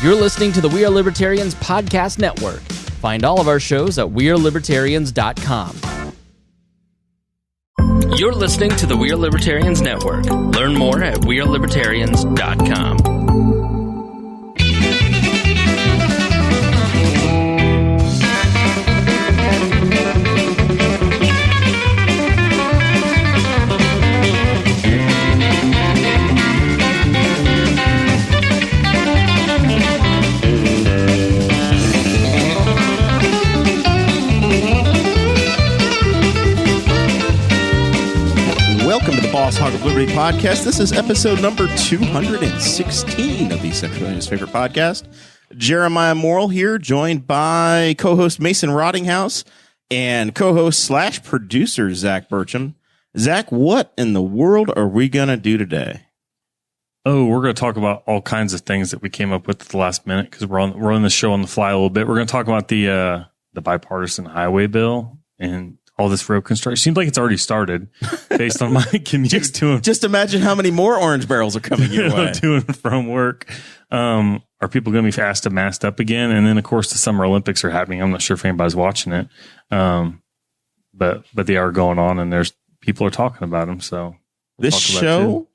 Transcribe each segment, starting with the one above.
You're listening to the We Are Libertarians Podcast Network. Find all of our shows at wearelibertarians.com. You're listening to the We Are Libertarians Network. Learn more at wearelibertarians.com. Welcome to the Boss Hog of Liberty podcast. This is episode number 216 of the Central Indiana's favorite podcast. Jeremiah Morrell here, joined by co-host Mason Rottinghaus and co-host / producer Zach Burcham. Zach, what in the world are we going to do today? Oh, we're going to talk about all kinds of things that we came up with at the last minute because we're on the show on the fly a little bit. We're going to talk about the bipartisan highway bill and all this road construction. Seems like it's already started based on my commutes to and just imagine how many more orange barrels are coming your way. To and from work. Are people going to be asked to mask up again? And then, of course, the Summer Olympics are happening. I'm not sure if anybody's watching it, but they are going on, and people are talking about them. So this show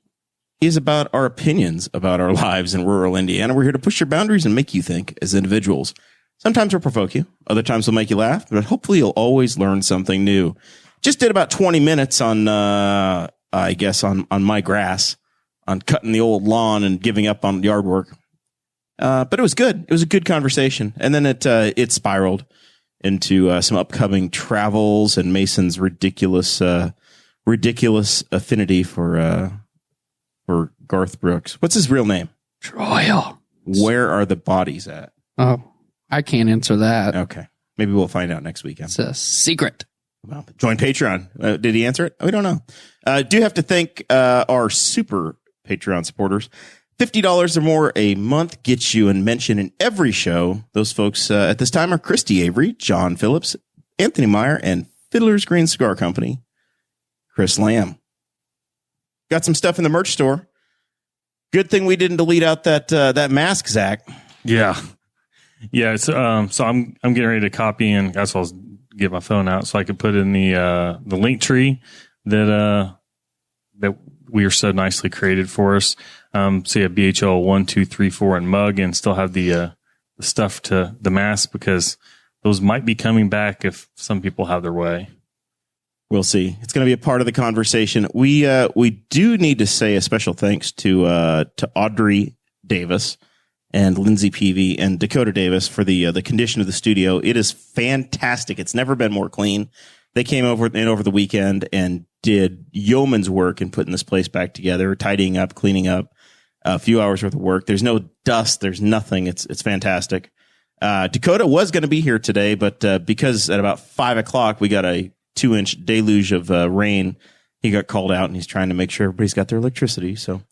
is about our opinions about our lives in rural Indiana. We're here to push your boundaries and make you think as individuals. Sometimes we'll provoke you. Other times we'll make you laugh, but hopefully you'll always learn something new. Just did about 20 minutes on, I guess on my grass, on cutting the old lawn and giving up on yard work. But it was good. It was a good conversation. And then it spiraled into some upcoming travels and Mason's ridiculous affinity for Garth Brooks. What's his real name? Troy. Where are the bodies at? Oh, I can't answer that. Okay. Maybe we'll find out next weekend. It's a secret. Well, join Patreon. Did he answer it? We don't know. Do have to thank our super Patreon supporters. $50 or more a month gets you a mention in every show. Those folks at this time are Christy Avery, John Phillips, Anthony Meyer, and Fiddler's Green Cigar Company, Chris Lamb. Got some stuff in the merch store. Good thing we didn't delete out that mask, Zach. Yeah. Yeah, so I'm getting ready to copy, and that's why I was get my phone out so I could put in the link tree that we are so nicely created for us. So you have BHL 1, 2, 3, 4 and mug, and still have the stuff to the mask because those might be coming back if some people have their way. We'll see. It's going to be a part of the conversation. We do need to say a special thanks to Audrey Davis and Lindsay Peavy and Dakota Davis for the condition of the studio. It is fantastic. It's never been more clean. They came over the weekend and did yeoman's work in putting this place back together, tidying up, cleaning up, a few hours worth of work. There's no dust. There's nothing. It's fantastic. Dakota was going to be here today, but because at about 5:00 we got a 2-inch deluge of rain, he got called out, and he's trying to make sure everybody's got their electricity. So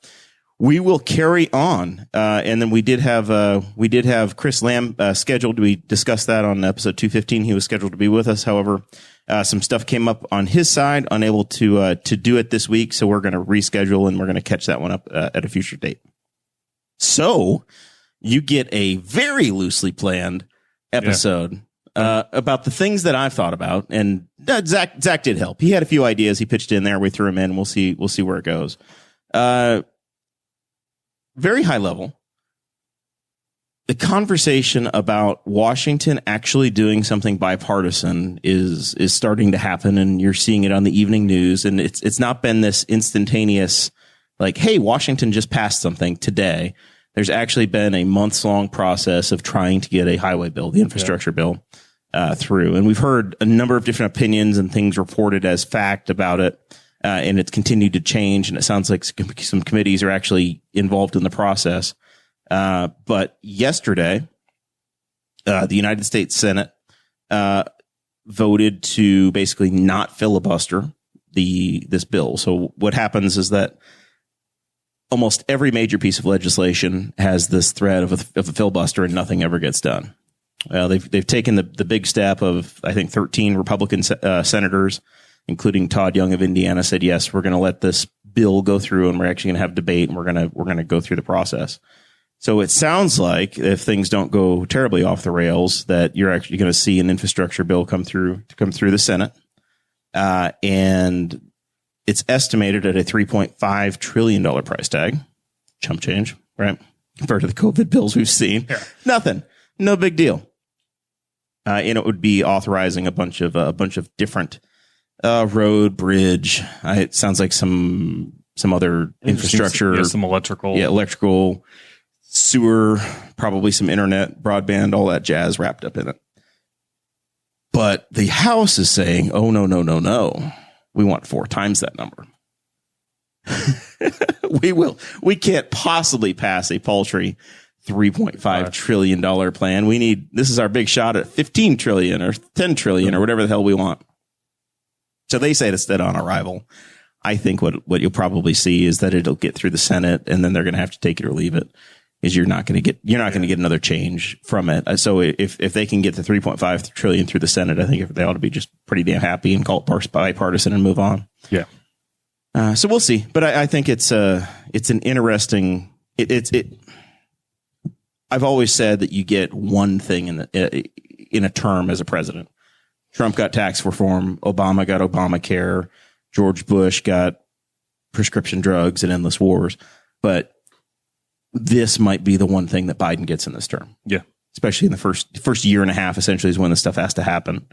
we will carry on. And then we did have Chris Lamb scheduled. We discussed that on episode 215. He was scheduled to be with us. However, some stuff came up on his side, unable to do it this week. So we're going to reschedule, and we're going to catch that one up at a future date. So you get a very loosely planned episode about the things that I've thought about. And Zach did help. He had a few ideas. He pitched in there. We threw him in. We'll see where it goes. Very high level, the conversation about Washington actually doing something bipartisan is starting to happen, and you're seeing it on the evening news. And it's not been this instantaneous, like, hey, Washington just passed something today. There's actually been a months-long process of trying to get a highway bill, the infrastructure bill, through. And we've heard a number of different opinions and things reported as fact about it. And it's continued to change, and it sounds like some committees are actually involved in the process. But yesterday, the United States Senate voted to basically not filibuster this bill. So what happens is that almost every major piece of legislation has this threat of a filibuster, and nothing ever gets done. Well, they've taken the big step of, I think, 13 Republican senators, including Todd Young of Indiana, said, yes, we're going to let this bill go through, and we're actually going to have debate, and we're going to go through the process. So it sounds like if things don't go terribly off the rails, that you're actually going to see an infrastructure bill come through the Senate. And it's estimated at a $3.5 trillion price tag. Chump change, right? Compared to the COVID bills we've seen. Yeah. Nothing. No big deal. And it would be authorizing a bunch of different road, bridge. It sounds like some other infrastructure. Yeah, some electrical. Yeah, electrical, sewer, probably some internet, broadband, all that jazz wrapped up in it. But the House is saying, oh, no. We want 4 times that number. We can't possibly pass a paltry $3.5 trillion plan. This is our big shot at 15 trillion or 10 trillion or whatever the hell we want. So they say it's dead on arrival. I think what you'll probably see is that it'll get through the Senate and then they're going to have to take it or leave it. Is you're not going to get another change from it. So if they can get the 3.5 trillion through the Senate, I think they ought to be just pretty damn happy and call it bipartisan and move on. Yeah. So we'll see, but I think it's an interesting. I've always said that you get one thing in a term as a president. Trump got tax reform. Obama got Obamacare. George Bush got prescription drugs and endless wars. But this might be the one thing that Biden gets in this term. Yeah. Especially in the first year and a half, essentially, is when this stuff has to happen.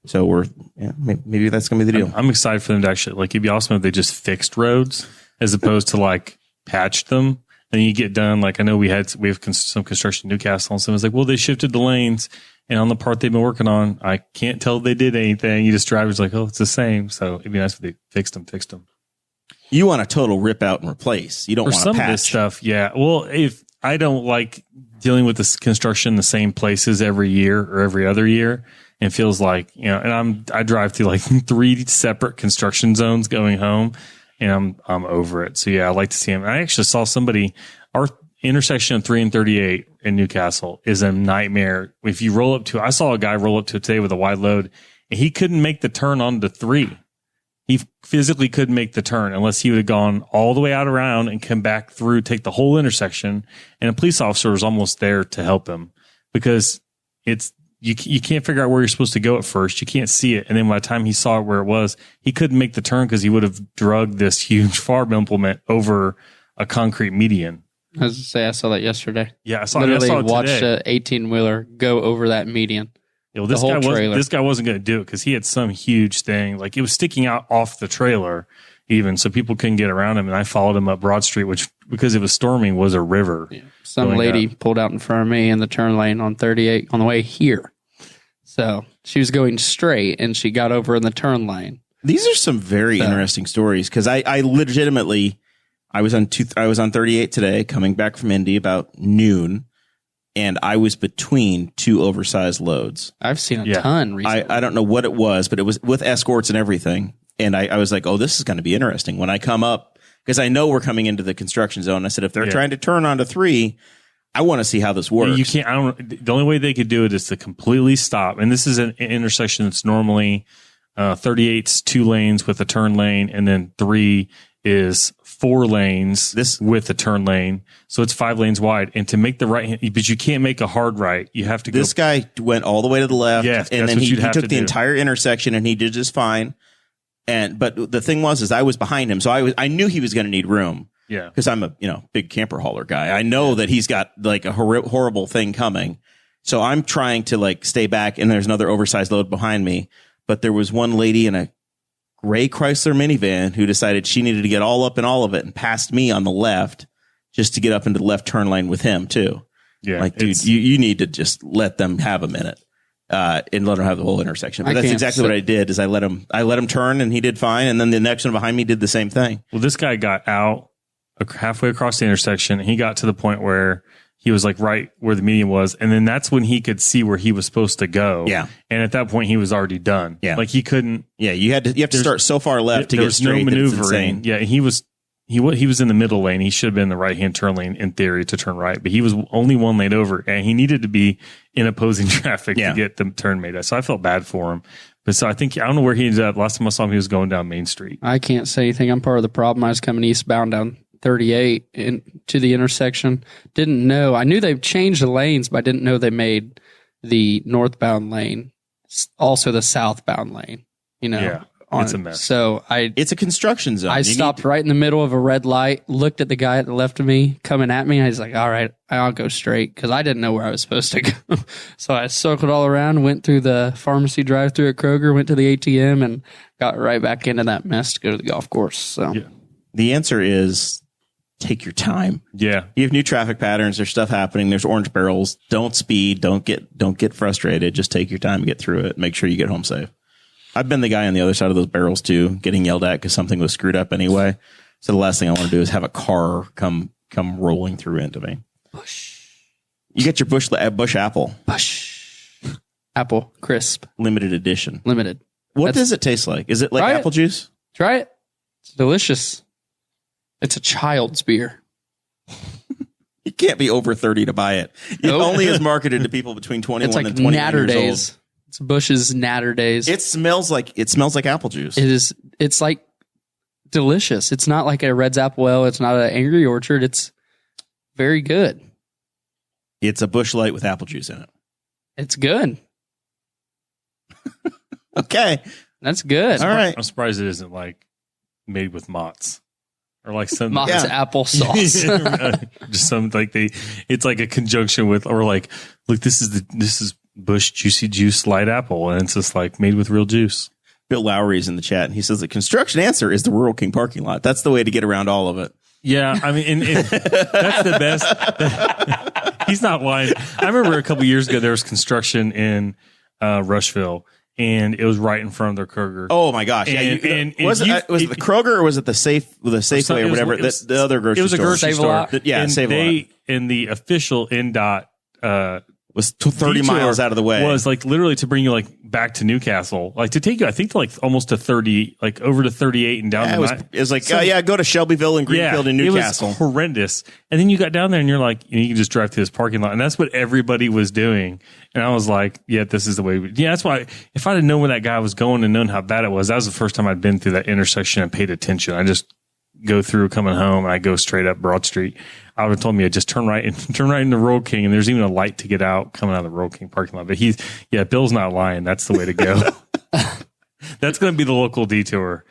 So maybe that's going to be the deal. I'm excited for them to actually, it'd be awesome if they just fixed roads as opposed to patched them. And you get done. I know we have some construction in Newcastle and someone's like, well, they shifted the lanes and on the part they've been working on, I can't tell they did anything. You just drive, it's like, oh, it's the same. So it'd be nice if they fixed them. You want a total rip out and replace. You don't want some a patch. Of this stuff. Yeah. Well, if I don't like dealing with this construction in the same places every year or every other year, it feels like, and I drive through 3 separate construction zones going home and I'm over it. So yeah, I like to see them. I actually saw our intersection of 3 and 38 in Newcastle is a nightmare. If you I saw a guy roll up to it today with a wide load and he couldn't make the turn onto 3. He physically couldn't make the turn unless he would have gone all the way out around and come back through, take the whole intersection. And a police officer was almost there to help him because you can't figure out where you're supposed to go at first. You can't see it. And then by the time he saw it where it was, he couldn't make the turn because he would have drugged this huge farm implement over a concrete median. I was to say, I saw that yesterday. Yeah, I saw Literally it watched today. an 18-wheeler go over that median. Yeah, well, this guy wasn't going to do it because he had some huge thing. It was sticking out off the trailer even, so people couldn't get around him. And I followed him up Broad Street, which, because it was storming, was a river. Yeah. Some lady pulled out in front of me in the turn lane on 38 on the way here. So she was going straight, and she got over in the turn lane. These are some very interesting stories because I legitimately, I was on 38 today, coming back from Indy about noon. And I was between 2 oversized loads. I've seen a ton recently. I don't know what it was, but it was with escorts and everything. And I was like, oh, this is going to be interesting when I come up, because I know we're coming into the construction zone. I said, if they're trying to turn onto 3, I want to see how this works. You can't. The only way they could do it is to completely stop. And this is an intersection that's normally 38's 2 lanes with a turn lane, and then 3 is 4 lanes with a turn lane. So it's 5 lanes wide. And to make the right hand, but you can't make a hard right. You have to go. This guy went all the way to the left. Yes, and then he took the entire intersection and he did just fine. But the thing was I was behind him. So I knew he was going to need room. Yeah. Because I'm a big camper hauler guy. I know that he's got a horrible thing coming. So I'm trying to stay back, and there's another oversized load behind me. But there was one lady in a gray Chrysler minivan who decided she needed to get all up in all of it and passed me on the left just to get up into the left turn lane with him too. Yeah. Dude, you need to just let them have a minute, and let them have the whole intersection. But that's exactly what I did is I let him turn, and he did fine. And then the next one behind me did the same thing. Well, this guy got out halfway across the intersection, and he got to the point where he was right where the median was. And then that's when he could see where he was supposed to go. Yeah. And at that point he was already done. Yeah. He couldn't. Yeah. You have to start so far left to get straight. No maneuvering. Yeah. He was in the middle lane. He should have been in the right hand turn lane in theory to turn right, but he was only 1 lane over, and he needed to be in opposing traffic to get the turn made. So I felt bad for him. But so I don't know where he ended up. Last time I saw him, he was going down Main Street. I can't say anything. I'm part of the problem. I was coming eastbound down 38 into the intersection. Didn't know. I knew they've changed the lanes, but I didn't know they made the northbound lane also the southbound lane. Yeah, it's a mess. So it's a construction zone. I stopped right in the middle of a red light, looked at the guy at the left of me coming at me. I was like, all right, I'll go straight because I didn't know where I was supposed to go. So I circled all around, went through the pharmacy drive-through at Kroger, went to the ATM, and got right back into that mess to go to the golf course. So the answer is take your time. Yeah. You have new traffic patterns. There's stuff happening. There's orange barrels. Don't speed. Don't get frustrated. Just take your time and get through it. Make sure you get home safe. I've been the guy on the other side of those barrels too, getting yelled at because something was screwed up anyway. So the last thing I want to do is have a car come rolling through into me. Bush. You get your bush apple. Bush. Apple crisp. Limited edition. Limited. What does it taste like? Is it like apple juice? Try it. It's delicious. It's a child's beer. You can't be over 30 to buy it. It only is marketed to people between 21 and 29 Natter years Days. old. It's Bush's Natter Days. It smells like apple juice. It is. It's like delicious. It's not like a Red's Apple Ale. It's not an Angry Orchard. It's very good. It's a Bush Light with apple juice in it. It's good. Okay. That's good. All right. I'm surprised it isn't like made with Mott's or like some Mott's applesauce. Just some it's like a conjunction with, or like, look, this is Bush Juicy Juice Light Apple, and it's just like made with real juice. Bill Lowry's in the chat, and he says the construction answer is the Rural King parking lot. That's the way to get around all of it. Yeah, I mean, and that's the best. He's not lying. I remember a couple years ago there was construction in Rushville, and it was right in front of their Kroger. Oh my gosh! Was it the Kroger or was it the Safeway or whatever? The other grocery store. It was a grocery store. Save a lot. And the official NDOT was 30 miles out of the way. Was like literally to bring you like back to Newcastle, like to take you, I think, to like almost to 30, like over to 38 and down. It was like, go to Shelbyville and Greenfield and Newcastle. It was horrendous. And then you got down there and you're like, you can just drive to this parking lot, and that's what everybody was doing. And I was like, yeah, this is the way. That's why if I'd have known where that guy was going and known how bad it was, that was the first time I'd been through that intersection and paid attention. I just go through coming home and I go straight up Broad Street. I would have told me I just turn right into Rural King, and there's even a light to get out coming out of the Rural King parking lot. But Bill's not lying. That's the way to go. That's going to be the local detour.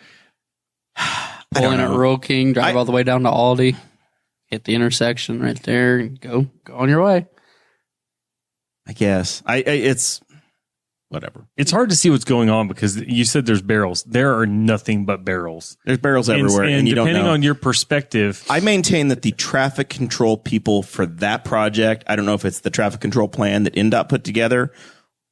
Pull in at Rural King, drive all the way down to Aldi, hit the intersection right there, and go on your way. I guess it's whatever. It's hard to see what's going on because you said there's barrels. There are nothing but barrels. There's barrels everywhere, and you don't know. Depending on your perspective, I maintain that the traffic control people for that project, I don't know if it's the traffic control plan that NDOT put together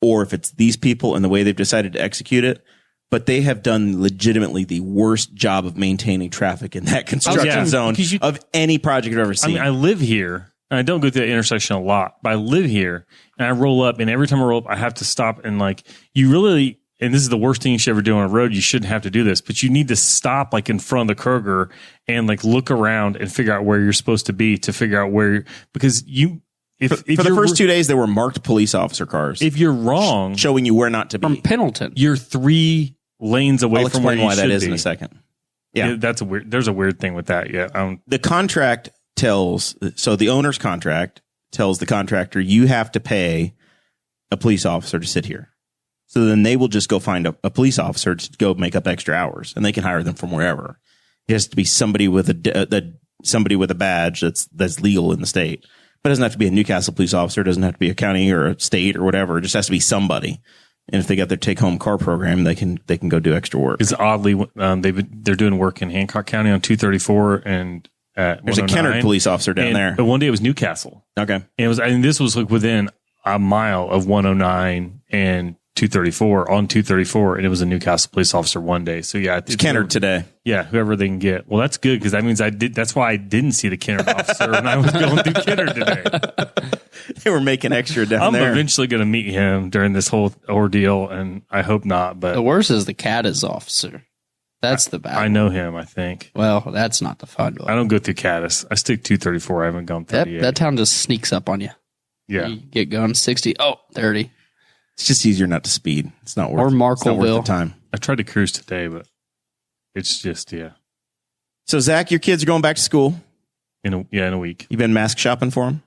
or if it's these people and the way they've decided to execute it, but they have done legitimately the worst job of maintaining traffic in that construction zone of any project I've ever seen. I live here. I don't go through that intersection a lot, but I live here and I roll up, and every time I roll up, I have to stop and like, you really, and this is the worst thing you should ever do on a road. You shouldn't have to do this, but you need to stop like in front of the Kroger and like look around and figure out where you're supposed to be to figure out where, because for the first 2 days, there were marked police officer cars. If you're wrong, showing you where not to be. From Pendleton. You're 3 lanes away from where you should be. I'll explain why that is in a second. Yeah. There's a weird thing with that. Yeah. The contract the owner's contract tells the contractor, you have to pay a police officer to sit here. So then they will just go find a police officer to go make up extra hours, and they can hire them from wherever. It has to be somebody with a badge that's legal in the state. But it doesn't have to be a Newcastle police officer. It doesn't have to be a county or a state or whatever. It just has to be somebody. And if they got their take-home car program, they can go do extra work. It's oddly, they're doing work in Hancock County on 234 and there's a Kennard police officer down there. But one day it was Newcastle. Okay. And this was like within a mile of 109 and 234 on 234, and it was a Newcastle police officer one day. So yeah, it's Kennard today. Yeah, whoever they can get. Well, that's good because that means that's why I didn't see the Kennard officer when I was going through Kennard today. They were making extra down there. I'm eventually going to meet him during this whole ordeal, and I hope not. But the worst is the Caddis officer. That's the bad. I know him, I think. Well, that's not the fun one. I don't go through Caddis. I stick 234. I haven't gone 38. That town just sneaks up on you. Yeah. You get going 60. Oh, 30. It's just easier not to speed. It's not worth, or Markleville. It's not worth the time. I tried to cruise today, but it's just, yeah. So, Zach, your kids are going back to school. In a week. You been mask shopping for them?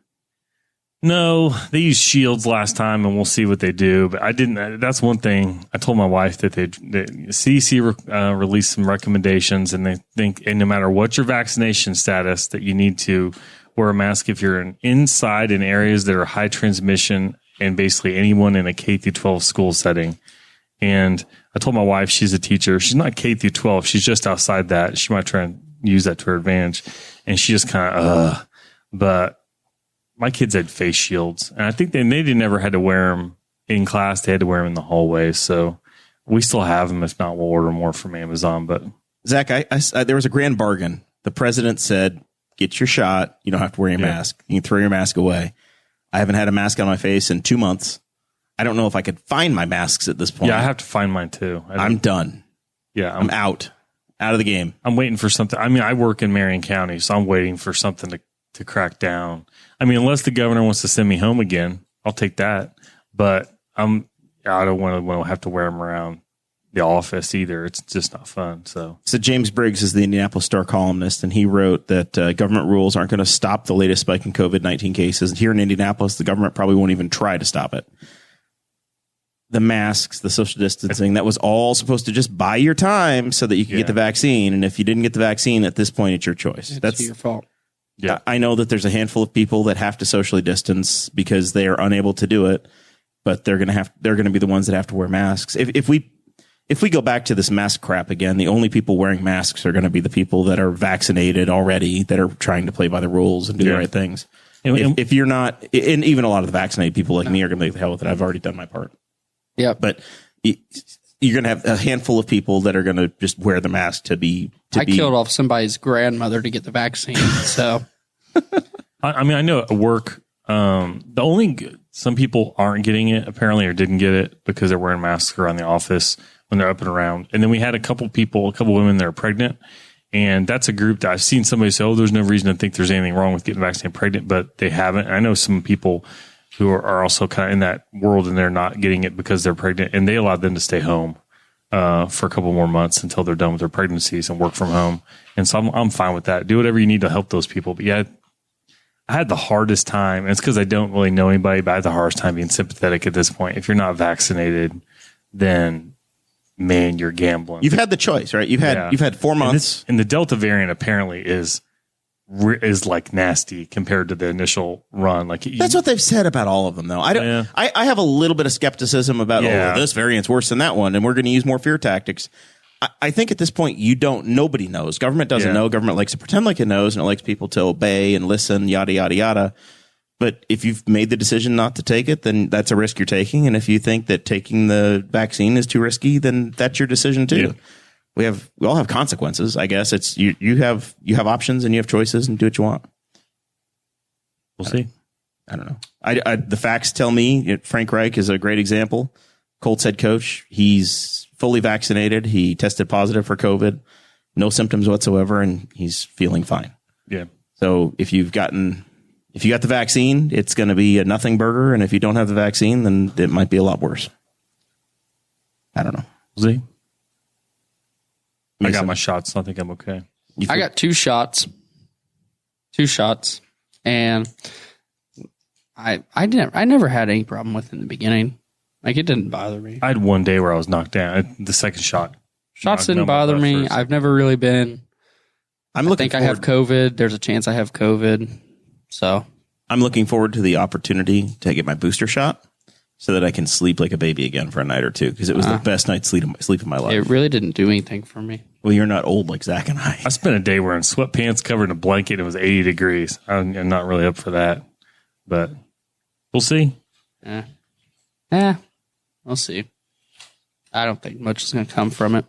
No, they used shields last time, and we'll see what they do. But I didn't. That's one thing. I told my wife that the CDC released some recommendations, and they think, and no matter what your vaccination status, that you need to wear a mask if you're inside in areas that are high transmission, and basically anyone in a K through 12 school setting. And I told my wife, she's a teacher. She's not K through 12. She's just outside that. She might try and use that to her advantage. And she just kind of, but my kids had face shields, and I think they never had to wear them in class. They had to wear them in the hallway. So we still have them. If not, we'll order more from Amazon. But Zach, there was a grand bargain. The president said, get your shot. You don't have to wear your mask. You can throw your mask away. I haven't had a mask on my face in 2 months. I don't know if I could find my masks at this point. Yeah, I have to find mine too. I'm done. Yeah, I'm out of the game. I'm waiting for something. I mean, I work in Marion County, so I'm waiting for something to crack down. I mean, unless the governor wants to send me home again, I'll take that. But I don't want to have to wear them around the office either. It's just not fun. So James Briggs is the Indianapolis Star columnist, and he wrote that government rules aren't going to stop the latest spike in COVID-19 cases. Here in Indianapolis, the government probably won't even try to stop it. The masks, the social distancing, that was all supposed to just buy your time so that you could get the vaccine. And if you didn't get the vaccine at this point, it's your choice. That's your fault. Yeah, I know that there's a handful of people that have to socially distance because they are unable to do it, but they're going to be the ones that have to wear masks. If we go back to this mask crap again, the only people wearing masks are going to be the people that are vaccinated already, that are trying to play by the rules and do the right things. If you're not, and even a lot of the vaccinated people like me are going to be the hell with it. I've already done my part. Yeah, but you're going to have a handful of people that are going to just wear the mask to be. I killed off somebody's grandmother to get the vaccine. So, I mean, I know at work, some people aren't getting it apparently, or didn't get it because they're wearing masks around the office when they're up and around. And then we had a couple women that are pregnant, and that's a group that I've seen somebody say, "Oh, there's no reason to think there's anything wrong with getting vaccinated pregnant," but they haven't. And I know some people who are also kind of in that world, and they're not getting it because they're pregnant, and they allowed them to stay home for a couple more months until they're done with their pregnancies and work from home. And so I'm fine with that. Do whatever you need to help those people. But yeah, I had the hardest time, and it's because I don't really know anybody, but I had the hardest time being sympathetic at this point. If you're not vaccinated, then man, you're gambling. You've had the choice, right? You've had 4 months. And the Delta variant apparently is like nasty compared to the initial run. Like that's what they've said about all of them, though. I have a little bit of skepticism about this variant's worse than that one, and we're going to use more fear tactics. I think at this point nobody knows. Government doesn't know. Government likes to pretend like it knows, and it likes people to obey and listen, yada yada yada. But if you've made the decision not to take it, then that's a risk you're taking. And if you think that taking the vaccine is too risky, then that's your decision too. Yeah. We all have consequences, I guess. It's you have options and you have choices, and do what you want. We'll see. I don't know. The facts tell me Frank Reich is a great example. Colts head coach. He's fully vaccinated. He tested positive for COVID, no symptoms whatsoever, and he's feeling fine. Yeah. So if you got the vaccine, it's going to be a nothing burger, and if you don't have the vaccine, then it might be a lot worse. I don't know. We'll see. I got my shots, so I think I'm okay. I got 2 shots. 2 shots. And I never had any problem with it in the beginning. Like, it didn't bother me. I had one day where I was knocked down. The second shot. Shots didn't bother me. I've never really been. I think I have COVID. There's a chance I have COVID. So I'm looking forward to the opportunity to get my booster shot so that I can sleep like a baby again for a night or two, because it was the best night's sleep of my life. It really didn't do anything for me. Well, you're not old like Zach and I. I spent a day wearing sweatpants covered in a blanket. It was 80 degrees. I'm not really up for that, but we'll see. Yeah, we'll see. I don't think much is going to come from it.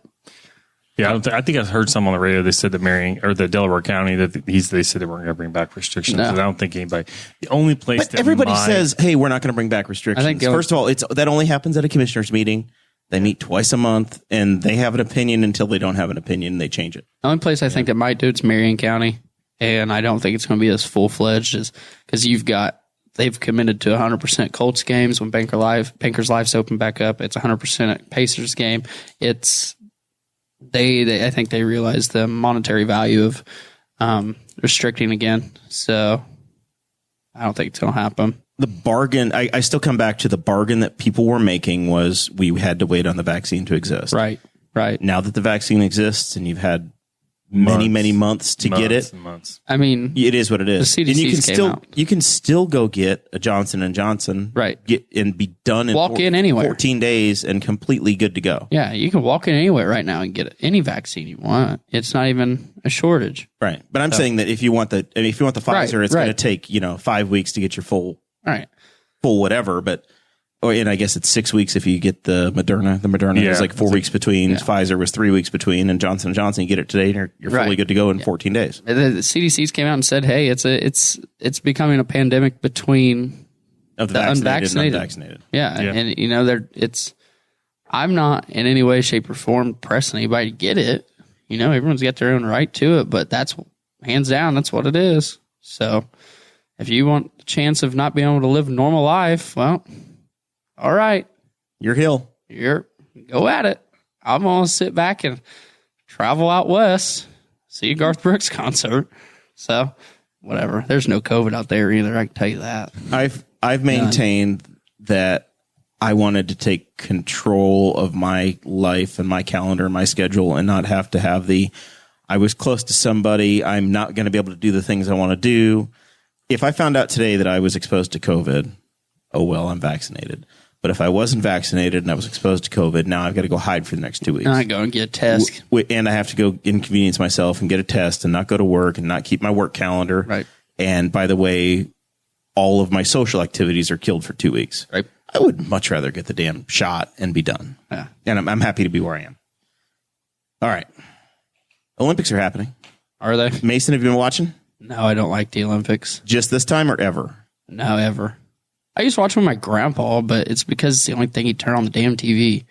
Yeah, I think I heard some on the radio. They said that the Delaware County, they said they weren't going to bring back restrictions. No. I don't think anybody. The only place that everybody says, "Hey, we're not going to bring back restrictions." I think first of all, that only happens at a commissioners meeting. They meet twice a month, and they have an opinion until they don't have an opinion. They change it. The only place I think that might do it's Marion County, and I don't think it's going to be as full fledged as because they've committed to 100% Colts games when Bankers Life's open back up. It's 100% Pacers game. I think they realize the monetary value of restricting again. So I don't think it's going to happen. The bargain, I still come back to the bargain that people were making was we had to wait on the vaccine to exist. Right. Now that the vaccine exists and you've had many months to get it, I mean, it is what it is. The CDC and you can still go get a Johnson & Johnson, right? And be done in walk in anywhere 14 days and completely good to go. Yeah, you can walk in anywhere right now and get any vaccine you want. It's not even a shortage, right? But I'm saying that if you want the Pfizer, it's going to take 5 weeks to get your full whatever. But and I guess it's 6 weeks if you get the Moderna. The Moderna is like 4 weeks between. Yeah. Pfizer was 3 weeks between, and Johnson & Johnson, you get it today, and you're fully good to go in 14 days. The CDC's came out and said, "Hey, it's becoming a pandemic between the unvaccinated and unvaccinated." Yeah, and I'm not in any way, shape, or form pressing anybody to get it. Everyone's got their own right to it, but that's hands down, that's what it is. So, if you want the chance of not being able to live a normal life, well. All right. Your hill. Go at it. I'm going to sit back and travel out west, see a Garth Brooks concert. So, whatever. There's no COVID out there either. I can tell you that. I've maintained that I wanted to take control of my life and my calendar and my schedule and not have to have I was close to somebody. I'm not going to be able to do the things I want to do. If I found out today that I was exposed to COVID, oh, well, I'm vaccinated. But if I wasn't vaccinated and I was exposed to COVID, now I've got to go hide for the next 2 weeks. I go and get a test. And I have to go inconvenience myself and get a test and not go to work and not keep my work calendar. Right. And by the way, all of my social activities are killed for 2 weeks. Right. I would much rather get the damn shot and be done. Yeah. And I'm happy to be where I am. All right. Olympics are happening. Are they? Mason, have you been watching? No, I don't like the Olympics. Just this time or ever? No, ever. I used to watch with my grandpa, but it's because it's the only thing he'd turn on the damn TV.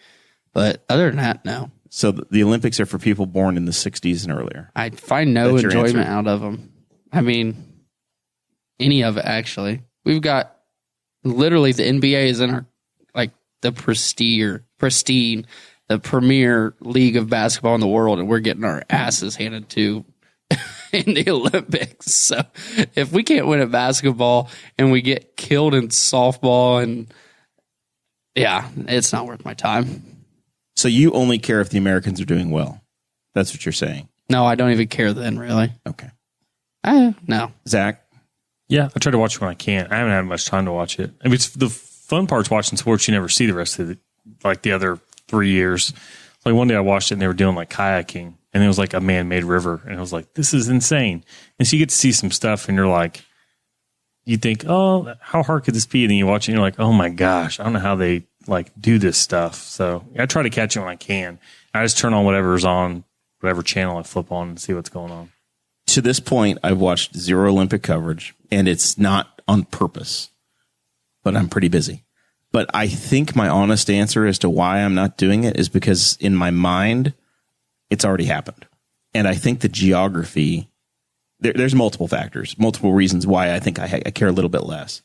But other than that, no. So the Olympics are for people born in the 60s and earlier. I find no enjoyment out of them. I mean, any of it, actually. We've got literally the NBA is in our, the pristine, the premier league of basketball in the world, and we're getting our asses handed to in the Olympics. So if we can't win at basketball and we get killed in softball, and it's not worth my time. So you only care if the Americans are doing well. That's what you're saying. No, I don't even care then, really. Okay. No. Zach? Yeah, I try to watch when I can. I haven't had much time to watch it. I mean, it's the fun part's watching sports you never see the rest of the other 3 years. Like one day I watched it and they were doing kayaking. And it was like a man-made river. And I was like, this is insane. And so you get to see some stuff and you're like, you think, oh, how hard could this be? And then you watch it and you're like, oh my gosh, I don't know how they do this stuff. So I try to catch it when I can. I just turn on whatever's on, whatever channel I flip on and see what's going on. To this point, I've watched zero Olympic coverage, and it's not on purpose, but I'm pretty busy. But I think my honest answer as to why I'm not doing it is because in my mind, it's already happened. And I think the geography, there's multiple factors, multiple reasons why I think I care a little bit less.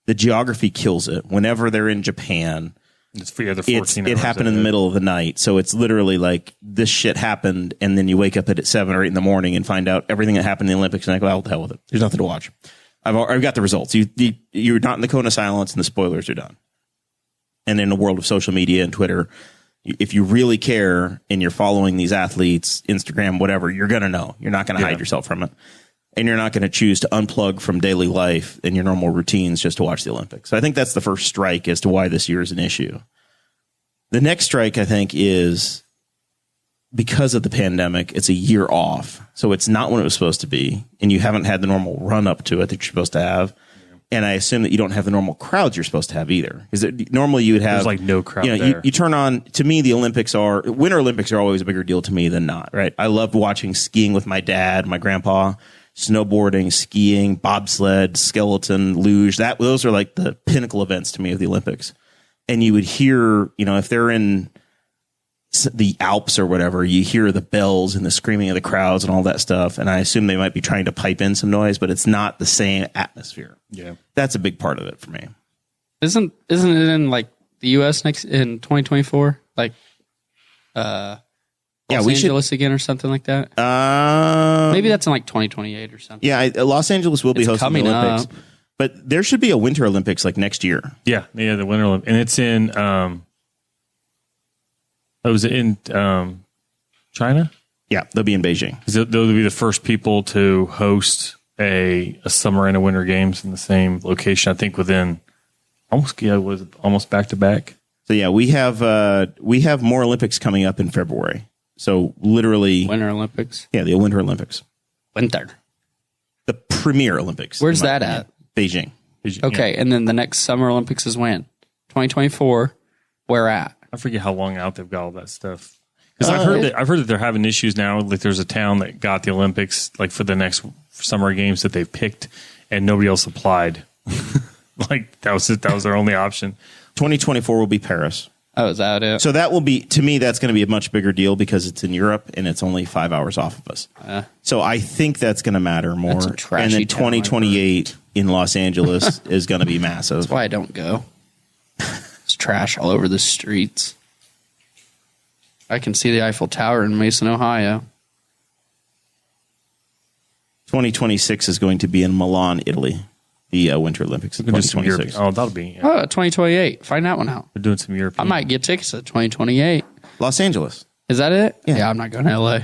The geography kills it. Whenever they're in Japan, it's for the other 14 it happened in the middle of the night. So it's literally like this shit happened. And then you wake up at 7 or 8 in the morning and find out everything that happened in the Olympics. And I go, well, the hell with it. There's nothing to watch. I've got the results. You're not in the cone of silence and the spoilers are done. And in the world of social media and Twitter, if you really care and you're following these athletes, Instagram, whatever, you're going to know. You're not going to hide yourself from it. And you're not going to choose to unplug from daily life and your normal routines just to watch the Olympics. So I think that's the first strike as to why this year is an issue. The next strike, I think, is because of the pandemic, it's a year off. So it's not when it was supposed to be. And you haven't had the normal run up to it that you're supposed to have. And I assume that you don't have the normal crowds you're supposed to have either. Because normally you would have... There's no crowd there. You turn on... To me, the Winter Olympics are always a bigger deal to me than not, right? I loved watching skiing with my dad, my grandpa, snowboarding, skiing, bobsled, skeleton, luge. Those are like the pinnacle events to me of the Olympics. And you would hear, if they're in the Alps or whatever, you hear the bells and the screaming of the crowds and all that stuff. And I assume they might be trying to pipe in some noise, but it's not the same atmosphere. Yeah. That's a big part of it for me. Isn't it in the US next in 2024? Los we should- Angeles again or something like that. Maybe that's in like 2028 or something. Yeah, Los Angeles will be It's hosting the coming Olympics. up. But there should be a Winter Olympics like next year. Yeah, the Winter Olympics, and it's in. It was in China. Yeah, they'll be in Beijing. They'll be the first people to host a summer and a winter games in the same location. I think within almost back to back. So yeah, we have more Olympics coming up in February. So literally, Winter Olympics. yeah, the Winter Olympics, Winter. the premier Olympics. Where's in my that opinion. Beijing. Okay, and then the next Summer Olympics is when? 2024. Where at? I forget how long out they've got all that stuff. Because I've heard that they're having issues now. Like there's a town that got the Olympics like for the next summer games that they've picked, and nobody else applied. Like that was their only option. 2024 will be Paris. Oh, is that it? So that will be, to me, that's going to be a much bigger deal because it's in Europe and it's only 5 hours off of us. So I think that's going to matter more. That's a trashy and then town, 2028 in Los Angeles is going to be massive. That's why I don't go. There's trash all over the streets. I can see the Eiffel Tower in Mason, Ohio. 2026 is going to be in Milan, Italy. The Winter Olympics in 2026. Oh, that'll be. Yeah. 2028. Find that one out. They're doing some European. I might get tickets at 2028. Los Angeles. Is that it? Yeah. I'm not going to LA.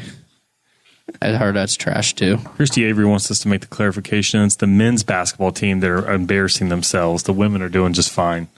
I heard that's trash too. Christy Avery wants us to make the clarification. It's the men's basketball team that are embarrassing themselves. The women are doing just fine.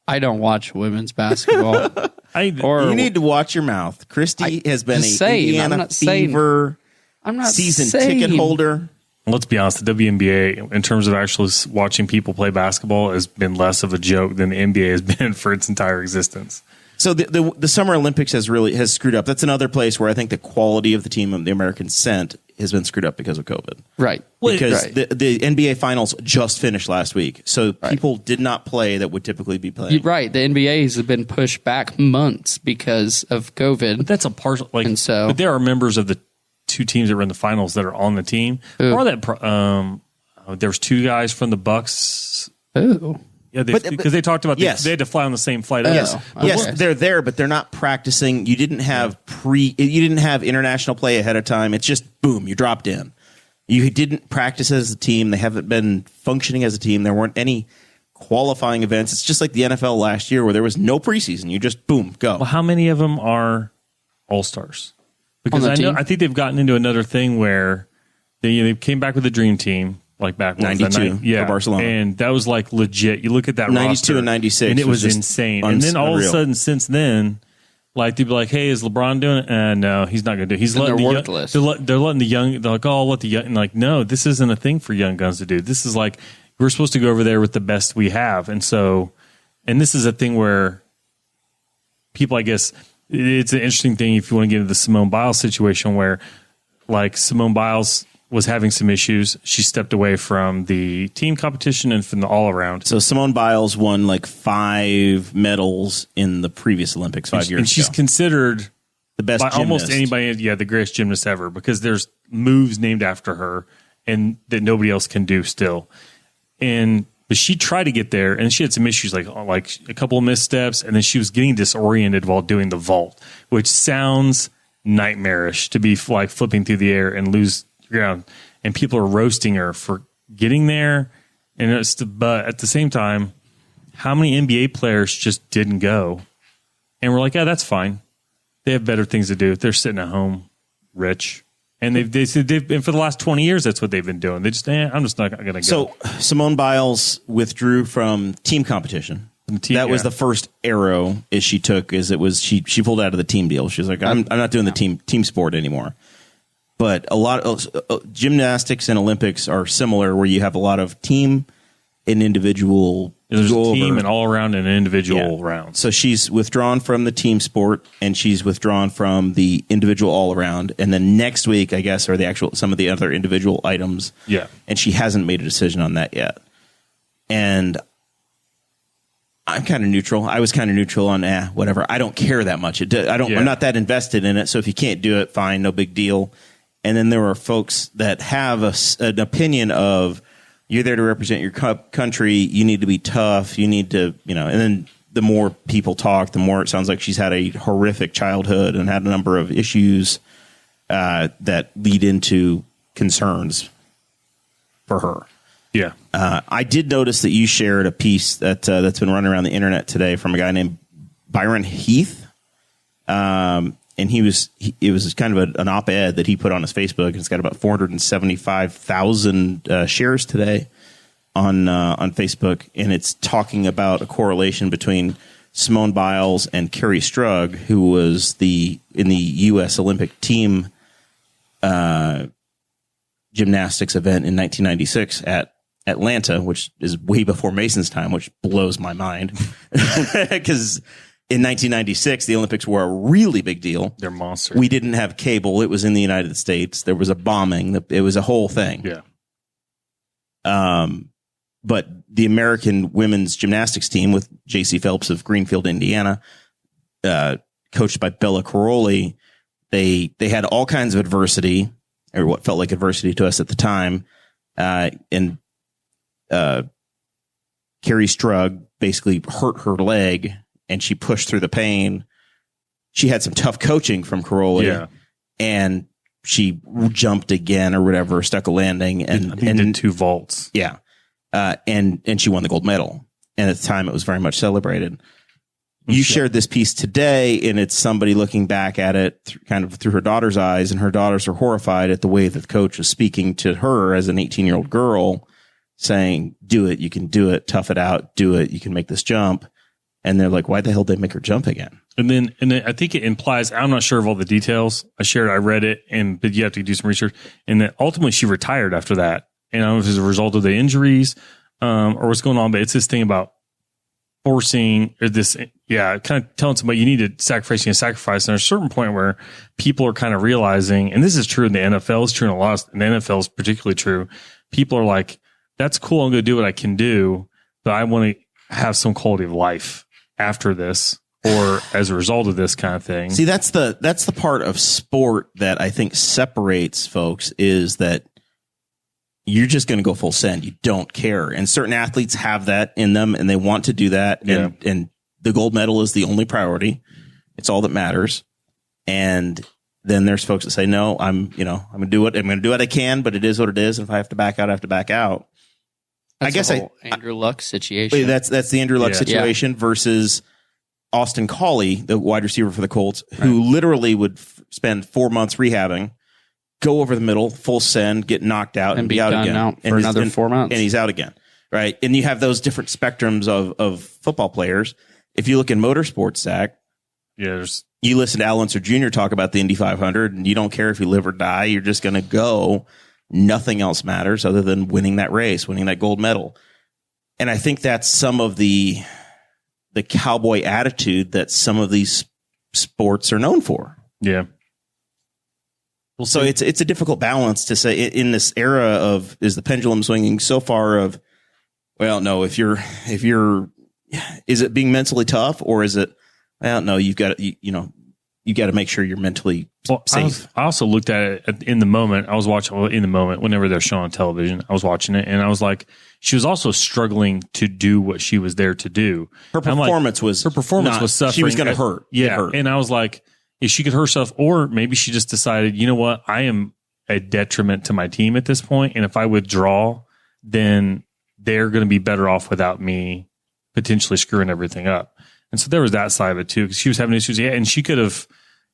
I don't watch women's basketball. You need to watch your mouth. Christy has been just a saying, Indiana I'm not Fever I'm not season saying. ticket holder. Let's be honest, the WNBA, in terms of actually watching people play basketball, has been less of a joke than the NBA has been for its entire existence. So the Summer Olympics has screwed up. That's another place where I think the quality of the team the Americans sent has been screwed up because of COVID. Right. Because Right. the NBA Finals just finished last week. So people did not play that would typically be playing. Right. The NBAs have been pushed back months because of COVID. But that's a partial, like, And so- but there are members of the two teams that were in the finals that are on the team. Who? Or that there's two guys from the Bucks. Ooh. Yeah, because they talked about yes. they had to fly on the same flight. Yes, Oh, yes, okay. they're there, but they're not practicing. You didn't have you didn't have international play ahead of time. It's just boom, you dropped in. You didn't practice as a team. They haven't been functioning as a team. There weren't any qualifying events. It's just like the NFL last year where there was no preseason. You just boom, go. Well, how many of them are all-stars? Because On the team? I think they've gotten into another thing where they came back with a dream team, like back when 92 for Barcelona. and that was like legit. You look at that 92 roster, and 96 and it was was just insane. And then all of a unreal. sudden, since then, like they'd be like, "Hey, is LeBron doing it?" And no, he's not going to do it. He's And letting they're the worthless. young, they're letting the young. They're like, "Oh, I'll let the young." And like, no, this isn't a thing for young guns to do. This is like we're supposed to go over there with the best we have, and so, and this is a thing where people, I guess, it's an interesting thing if you want to get into the Simone Biles situation where, like, Simone Biles was having some issues. She stepped away from the team competition and from the all around. So Simone Biles won like 5 medals in the previous Olympics 5 years And she's ago. considered The best by almost gymnast. anybody, the greatest gymnast ever, because there's moves named after her and that nobody else can do still. But she tried to get there, and she had some issues, like a couple of missteps, and then she was getting disoriented while doing the vault, which sounds nightmarish to be like flipping through the air and lose ground. And people are roasting her for getting there, but at the same time, how many NBA players just didn't go? And we're like, yeah, that's fine. They have better things to do. They're sitting at home, rich, and they've been for the last 20 years. That's what they've been doing. They just, I'm just not going to go. So Simone Biles withdrew from team competition. That was the first arrow she took. She pulled out of the team deal. She was like, I'm not doing the team sport anymore. But a lot of gymnastics and Olympics are similar, where you have a lot of team and individual. There's a team and all around and individual rounds. So she's withdrawn from the team sport and she's withdrawn from the individual all around. And then next week, I guess, are some of the other individual items. Yeah. And she hasn't made a decision on that yet. And I'm kind of neutral. I was kind of neutral on whatever. I don't care that much. I'm not that invested in it. So if you can't do it, fine, no big deal. And then there are folks that have an opinion of, you're there to represent your country. You need to be tough. You need to, and then the more people talk, the more it sounds like she's had a horrific childhood and had a number of issues that lead into concerns for her. Yeah. I did notice that you shared a piece that's been running around the internet today from a guy named Byron Heath. And it was kind of an op-ed that he put on his Facebook. It's got about 475,000 shares today on Facebook, and it's talking about a correlation between Simone Biles and Carrie Strug, who was in the U.S. Olympic team gymnastics event in 1996 at Atlanta, which is way before Mason's time, which blows my mind because in 1996 the Olympics were a really big deal. They're monsters. We didn't have cable. It was in the United States. There was a bombing. It was a whole thing. Yeah. But the American women's gymnastics team with J.C. Phelps of Greenfield, Indiana, coached by Bella Caroli, they had all kinds of adversity, or what felt like adversity to us at the time. And Carrie Strug basically hurt her leg, and she pushed through the pain. She had some tough coaching from Caroli, and she jumped again or whatever, stuck a landing, and did 2 vaults. Yeah. And she won the gold medal. And at the time, it was very much celebrated. You shared this piece today, and it's somebody looking back at it kind of through her daughter's eyes, and her daughters are horrified at the way that the coach was speaking to her as an 18-year-old girl, saying, do it, you can do it, tough it out, do it, you can make this jump. And they're like, why the hell did they make her jump again? And then I think it implies, I'm not sure of all the details. I read it, but you have to do some research. And then ultimately she retired after that. And I don't know if it's a result of the injuries or what's going on, but it's this thing about forcing or this, kind of telling somebody you need to sacrifice and sacrifice. And there's a certain point where people are kind of realizing, and this is true in the NFL, it's true in a lot, and the NFL is particularly true. People are like, that's cool, I'm going to do what I can do, but I want to have some quality of life after this or as a result of this kind of thing. See, that's the part of sport that I think separates folks, is that you're just going to go full send. You don't care. And certain athletes have that in them and they want to do that. Yeah. And the gold medal is the only priority. It's all that matters. And then there's folks that say, no, I'm going to do what I can, but it is what it is. And if I have to back out, I have to back out. That's Andrew Luck situation. That's the Andrew Luck situation versus Austin Collie, the wide receiver for the Colts, who literally would spend 4 months rehabbing, go over the middle, full send, get knocked out, and be out again. Out for another 4 months. And he's out again. Right. And you have those different spectrums of football players. If you look in motorsports, Zach, you listen to Al Unser Jr. talk about the Indy 500, and you don't care if you live or die. You're just going to go. Nothing else matters other than winning that race, winning that gold medal. And I think that's some of the cowboy attitude that some of these sports are known for. Yeah. Well, so it's a difficult balance to say in this era of, is the pendulum swinging so far of, well, no, if you're, is it being mentally tough, or is it, well, no, you've got to, you got to make sure you're mentally safe. I also looked at it in the moment. I was watching in the moment whenever they're showing on television. I was watching it, and I was like, she was also struggling to do what she was there to do. Her performance was suffering. She was going to hurt. Yeah, hurt. And I was like, if she could hurt herself, or maybe she just decided, you know what, I am a detriment to my team at this point, and if I withdraw, then they're going to be better off without me potentially screwing everything up. And so there was that side of it too, because she was having issues. Yeah, and she could have,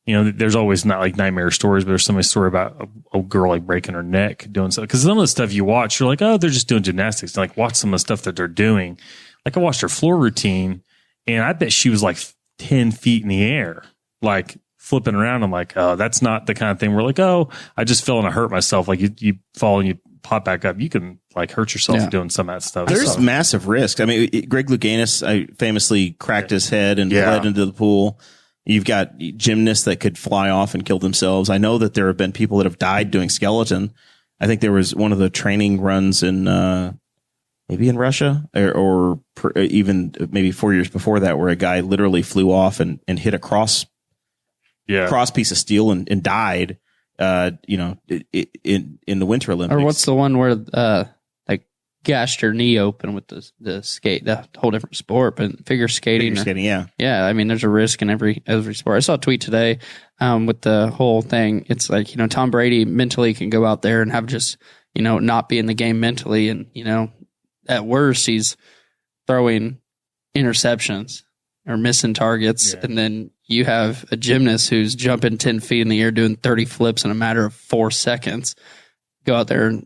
there's always not like nightmare stories, but there's somebody's story about a girl like breaking her neck doing stuff. Because some of the stuff you watch, you're like, oh, they're just doing gymnastics. And like, watch some of the stuff that they're doing. Like I watched her floor routine, and I bet she was like 10 feet in the air, like flipping around. I'm like, oh, that's not the kind of thing we're like, oh, I just fell and I hurt myself. Like you fall and you pop back up. You can like hurt yourself doing some of that stuff. There's massive risk. I mean, Greg Louganis famously cracked his head and bled into the pool. You've got gymnasts that could fly off and kill themselves. I know that there have been people that have died doing skeleton. I think there was one of the training runs in maybe in Russia or even maybe 4 years before that, where a guy literally flew off and hit a cross piece of steel and died. In the Winter Olympics. Or what's the one where gashed your knee open with the skate, the whole different sport, but figure skating. Yeah. Yeah, I mean, there's a risk in every sport. I saw a tweet today with the whole thing. It's like, Tom Brady mentally can go out there and have just, not be in the game mentally. And, at worst, he's throwing interceptions or missing targets. Yeah. And then you have a gymnast who's jumping 10 feet in the air, doing 30 flips in a matter of 4 seconds, go out there and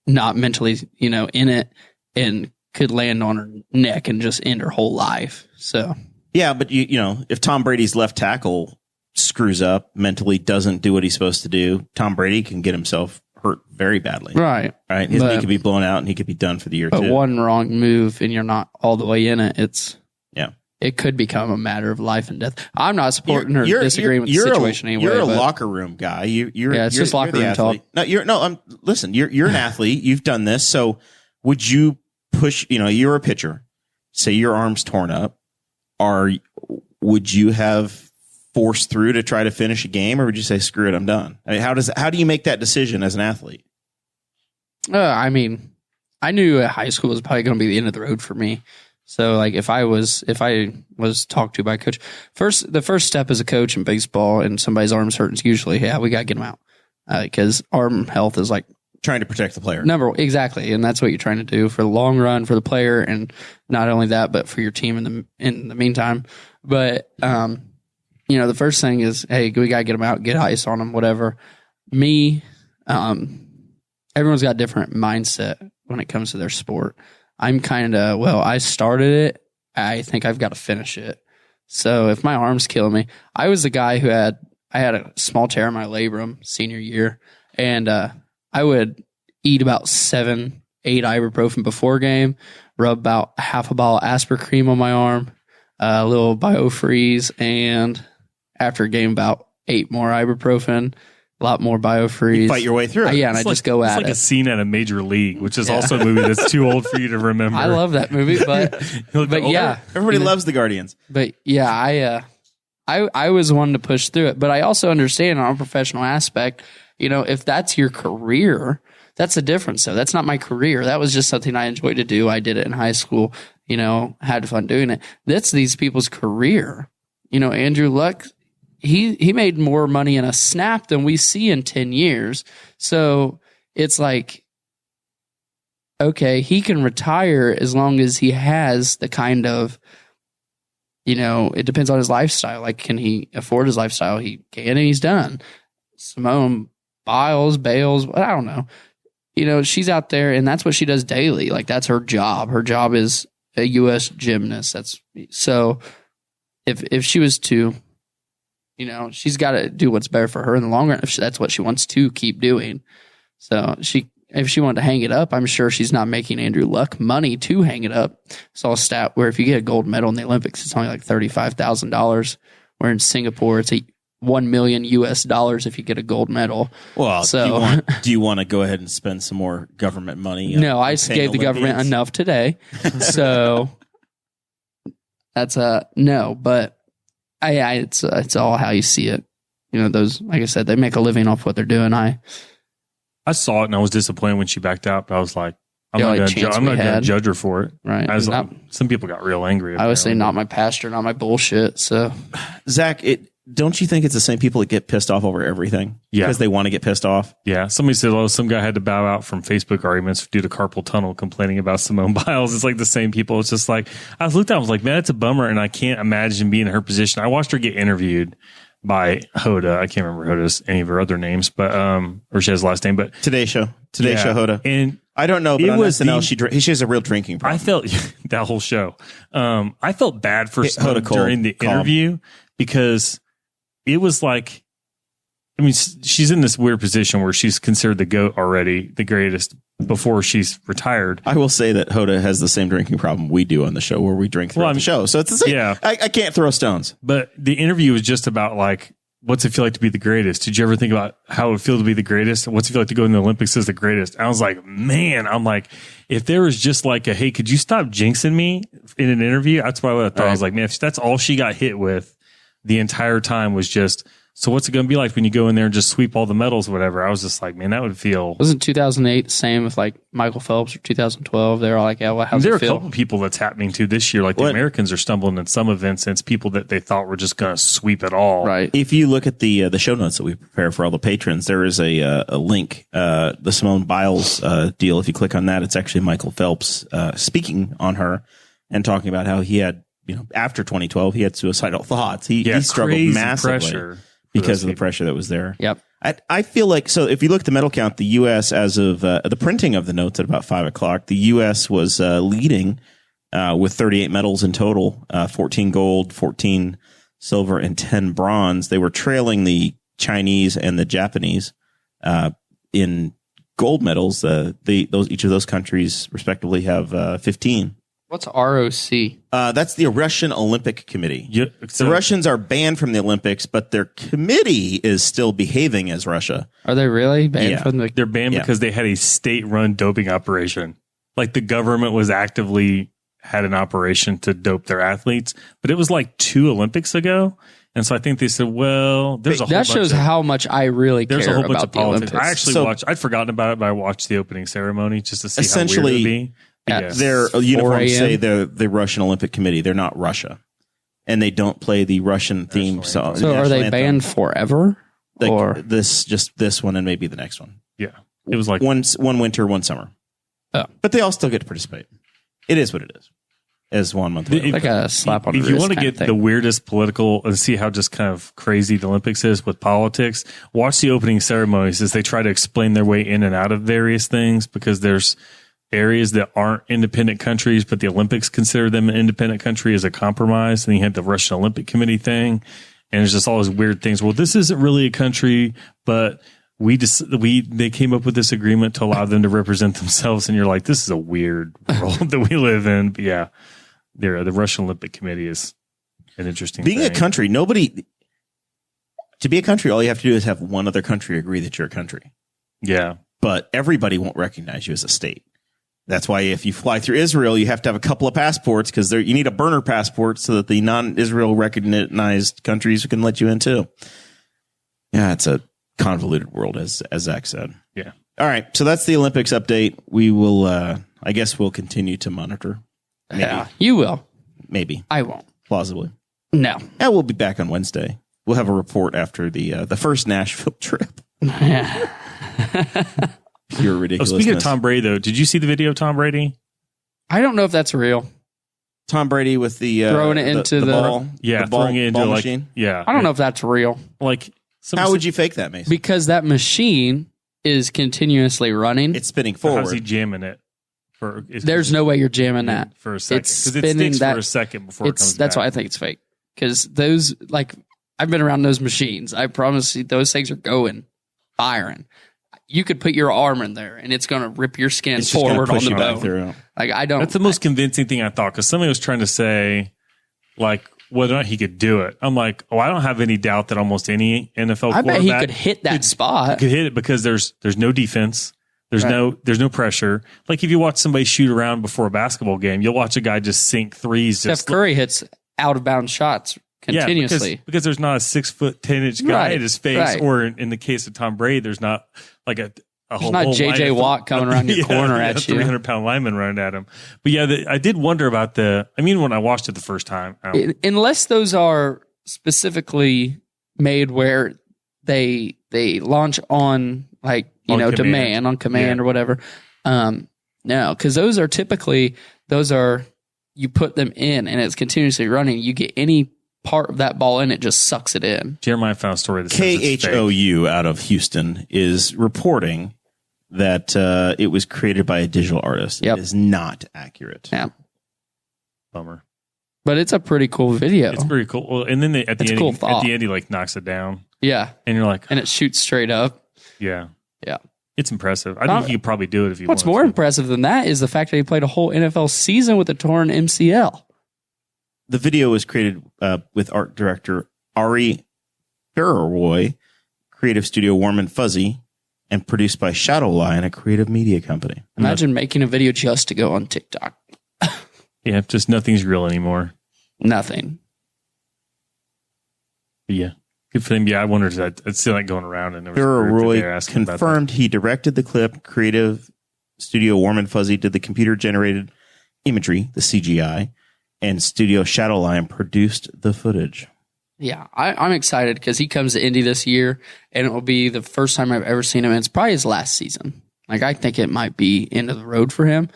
not mentally, in it, and could land on her neck and just end her whole life. So, yeah, but if Tom Brady's left tackle screws up, mentally doesn't do what he's supposed to do, Tom Brady can get himself hurt very badly. Right. His knee could be blown out and he could be done for the year too. But one wrong move and you're not all the way in it. Yeah. It could become a matter of life and death. I'm not supporting or disagreeing with the situation anyway. You're a locker room guy. It's just locker room talk. Listen, you're an athlete. You've done this. So would you push, you're a pitcher. Say your arm's torn up. Would you have forced through to try to finish a game, or would you say, screw it, I'm done? I mean, how do you make that decision as an athlete? I knew at high school was probably going to be the end of the road for me. So like if I was talked to by a coach, the first step as a coach in baseball and somebody's arm's hurting is usually, we got to get them out. Because arm health is like trying to protect the player. Exactly. And that's what you're trying to do for the long run for the player. And not only that, but for your team in the meantime. But, the first thing is, hey, we got to get them out, get ice on them, whatever. Me, everyone's got a different mindset when it comes to their sport. I'm kind of, I started it. I think I've got to finish it. So if my arm's killing me, I was the guy who I had a small tear in my labrum senior year, and I would eat about 7-8 ibuprofen before game, rub about half a bottle of Aspirin cream on my arm, a little BioFreeze, and after a game about 8 more ibuprofen, a lot more BioFreeze. You fight your way through it. Yeah, and I just go at it. It's like a scene at a Major League, which is also a movie that's too old for you to remember. I love that movie, but yeah. Everybody loves the Guardians. But yeah, I was one to push through it. But I also understand on a professional aspect, if that's your career, that's a difference. So that's not my career. That was just something I enjoyed to do. I did it in high school, had fun doing it. That's these people's career. Andrew Luck, he made more money in a snap than we see in 10 years. So it's like, okay, he can retire as long as he has the kind of, it depends on his lifestyle. Like, can he afford his lifestyle? He can, and he's done. Simone Bales, I don't know. She's out there and that's what she does daily. Like, that's her job. Her job is a U.S. gymnast. So if she was to, she's got to do what's better for her in the long run if that's what she wants to keep doing. So if she wanted to hang it up, I'm sure she's not making Andrew Luck money to hang it up. I saw a stat where if you get a gold medal in the Olympics, it's only like $35,000. Where in Singapore, it's $1 million if you get a gold medal. Well, so do you want to go ahead and spend some more government money? No, I gave the government enough today. So that's no, but it's all how you see it. Those, like I said, they make a living off what they're doing. I saw it and I was disappointed when she backed out, but I was like, I'm not going to judge her for it. Right. Some people got real angry. I would say not my pastor, not my bullshit. So, Zach, don't you think it's the same people that get pissed off over everything? Yeah. Because they want to get pissed off? Yeah. Somebody said, some guy had to bow out from Facebook arguments due to carpal tunnel complaining about Simone Biles. It's like the same people. It's just like, I looked at it, I was like, man, it's a bummer. And I can't imagine being in her position. I watched her get interviewed by Hoda. I can't remember any of her other names, but, or she has the last name, but Today Show Hoda. And I don't know, but on SNL, she has a real drinking problem. I felt that whole show. I felt bad for Hoda during the interview because it was like, she's in this weird position where she's considered the GOAT already, the greatest, before she's retired. I will say that Hoda has the same drinking problem we do on the show, where we drink throughout the show. So it's the same. Yeah. I can't throw stones. But the interview was just about like, what's it feel like to be the greatest? Did you ever think about how it would feel to be the greatest? What's it feel like to go in the Olympics as the greatest? I was like, man, if there was just like hey, could you stop jinxing me in an interview? That's what I thought. Right. I was like, man, if that's all she got hit with the entire time was just So what's it going to be like when you go in there and just sweep all the medals or whatever? I was just like, man, that would feel... Wasn't 2008 the same with like Michael Phelps or 2012? They're all like, yeah, well, how's there it are a feel? couple people that's happening to this year. Like the Americans are stumbling in some events, and it's people that they thought were just going to sweep it all. Right. If you look at the show notes that we prepare for all the patrons, there is a link, the Simone Biles deal. If you click on that, it's actually Michael Phelps speaking on her and talking about how he had, after 2012, he had suicidal thoughts. He struggled massively because of the pressure that was there. Yep. I feel like, so if you look at the medal count, the U.S. as of the printing of the notes at about 5 o'clock, the U.S. was leading with 38 medals in total, 14 gold, 14 silver, and 10 bronze. They were trailing the Chinese and the Japanese in gold medals. Each of those countries respectively have 15. What's ROC? That's the Russian Olympic Committee. So the Russians are banned from the Olympics, but their committee is still behaving as Russia. Are they really banned from the? they're banned because they had a state-run doping operation. Like the government was actively had an operation to dope their athletes, but it was like 2 Olympics ago. And so I think they said, well, there's a whole That shows how much I really there's care a whole bunch about of the politics. Olympics. I actually watched, I'd forgotten about it, but I watched the opening ceremony just to see Essentially, how weird it would be. Yeah. Their uniforms say they're the Russian Olympic Committee. They're not Russia. And they don't play the Russian theme song. So are they banned forever? Like or this one and maybe the next one. Yeah. It was like one winter, one summer. Oh. But they all still get to participate. It is what it is. As 1 month later. like a slap on the if wrist. you want to kind of get thing. the weirdest political and see how just kind of crazy the Olympics is with politics, watch the opening ceremonies as they try to explain their way in and out of various things, because there's areas that aren't independent countries, but the Olympics consider them an independent country as a compromise. And you had the Russian Olympic Committee thing, and it's just all these weird things. Well, this isn't really a country, but they came up with this agreement to allow them to represent themselves. And you're like, this is a weird world that we live in. But yeah, the Russian Olympic Committee is an interesting Being thing. a country, to be a country, all you have to do is have one other country agree that you're a country. Yeah. But everybody won't recognize you as a state. That's why if you fly through Israel, you have to have a couple of passports, because you need a burner passport so that the non-Israel recognized countries can let you in too. Yeah, it's a convoluted world, as Zach said. Yeah. All right, so that's the Olympics update. We will, I guess, we'll continue to monitor. Maybe. Yeah, you will. Maybe. I won't. Plausibly. No. Yeah, we'll be back on Wednesday. We'll have a report after the first Nashville trip. Yeah. Pure ridiculousness. Speaking of Tom Brady, though, did you see the video of Tom Brady? I don't know if that's real. Tom Brady with the throwing it into the ball, Yeah, the ball, throwing it into ball like machine. yeah. I don't know if that's real, Like How would you fake that, Mason? because that machine is continuously running. It's spinning how's forward. he jamming it? There's no way you're jamming that. for a second. It's Because it spinning sticks that- for a second before it comes That's back. why I think it's fake. Because those, like, I've been around those machines. I promise you, those things are going, firing. You could put your arm in there, and it's going to rip your skin It's just gonna forward on push the you back bone. through. Like, I don't. That's the most convincing thing I thought, because somebody was trying to say, like, whether or not he could do it. I'm like, I don't have any doubt that almost any NFL I bet he quarterback could hit that spot. could hit it, because there's no defense. There's no pressure. Like if you watch somebody shoot around before a basketball game, you'll watch a guy just sink threes. Steph Curry hits out of bounds shots continuously. Yeah, because there's not a 6'10" guy Right, in his face, right. or in the case of Tom Brady, there's not like a whole not line JJ of- Watt coming around your corner at you. 300-pound lineman running at him. But yeah, I did wonder about when I watched it the first time. Unless those are specifically made where they launch on On command. demand on command Yeah. or whatever. No, because those are typically you put them in and it's continuously running. You get any part of that ball in, it just sucks it in. Jeremiah found a story that says it's fake. KHOU out of Houston is reporting that it was created by a digital artist. Yep. It is not accurate. Yeah, Bummer. but it's a pretty cool video. It's pretty cool. Well, and then at the It's a end, cool at thought. the end, he like knocks it down, Yeah, and you're like, and it shoots straight up. yeah, Yeah. it's impressive. I think he could probably do it if he What's wanted more to. impressive than that is the fact that he played a whole NFL season with a torn MCL. The video was created with art director Ari Barroy, creative studio Warm and Fuzzy, and produced by Shadowline, a creative media company. Imagine making a video just to go on TikTok. Yeah, just nothing's real anymore. Nothing. But yeah. Good for him. Yeah, I wondered that. I'd see that going around, and Vera Roy confirmed he directed the clip. Creative Studio Warm and Fuzzy did the computer-generated imagery, the CGI, and Studio Shadowline produced the footage. Yeah, I'm excited because he comes to Indy this year, and it will be the first time I've ever seen him. And it's probably his last season. Like, I think it might be end of the road for him.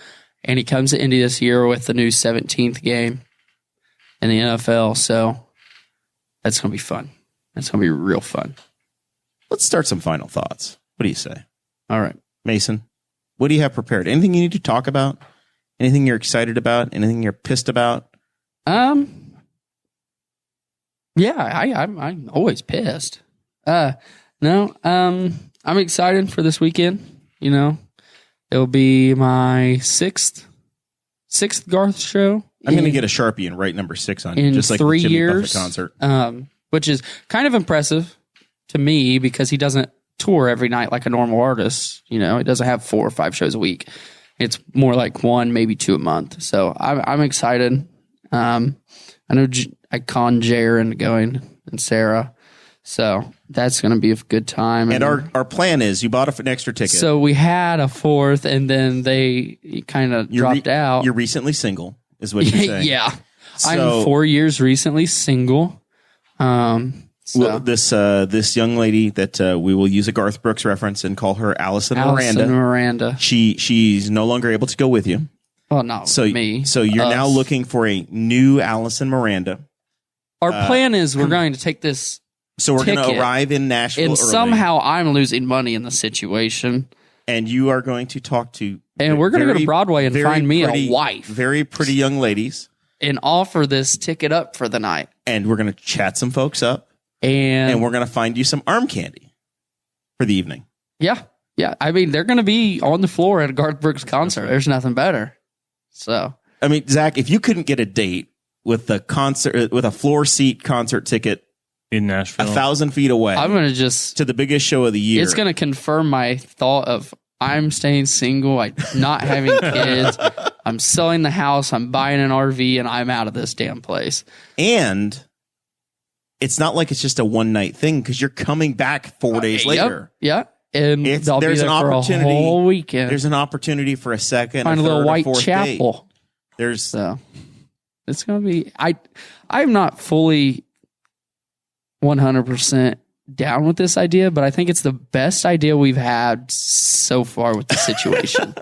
And he comes to Indy this year with the new 17th game in the NFL. So that's going to be fun. That's going to be real fun. Let's start some final thoughts. What do you say? All right. Mason, what do you have prepared? Anything you need to talk about? Anything you're excited about? Anything you're pissed about? Yeah, I'm always pissed. No, I'm excited for this weekend. You know, it'll be my sixth Garth show. I'm going to get a Sharpie and write number 6 on you, in just like 3 the Jimmy years, Buffett concert. Which is kind of impressive to me because he doesn't tour every night like a normal artist. You know, he doesn't have 4 or 5 shows a week. It's more like 1, maybe 2 a month. So I'm excited. I know I conned Jair into going and Sarah. So that's going to be a good time. And our plan is you bought an extra ticket. So we had a 4th and then they kind of dropped out. You're recently single is what you're saying. Yeah. So, I'm 4 years recently single. Well, this young lady that we will use a Garth Brooks reference and call her Allison Miranda. She's no longer able to go with you. Well, not me. So you're now looking for a new Allison Miranda. Our plan is we're going to take this. So we're going to arrive in Nashville and early. Somehow I'm losing money in the situation. And you are going to talk to and we're going to go to Broadway and find me a wife. Very pretty young ladies. And offer this ticket up for the night. And we're going to chat some folks up. And we're going to find you some arm candy for the evening. Yeah. Yeah. I mean, they're going to be on the floor at a Garth Brooks concert. There's nothing better. So, I mean, Zach, if you couldn't get a date with a concert, with a floor seat concert ticket in Nashville, 1,000 feet away, I'm going to to the biggest show of the year. It's going to confirm my thought of I'm staying single, I'm not having kids, I'm selling the house, I'm buying an RV, and I'm out of this damn place. And it's not like it's just a one night thing because you're coming back 4 days later. Yeah. And there's an opportunity for a whole weekend. There's an opportunity for a second, find a little Whitechapel. It's going to be. I'm not fully 100% down with this idea, but I think it's the best idea we've had so far with the situation.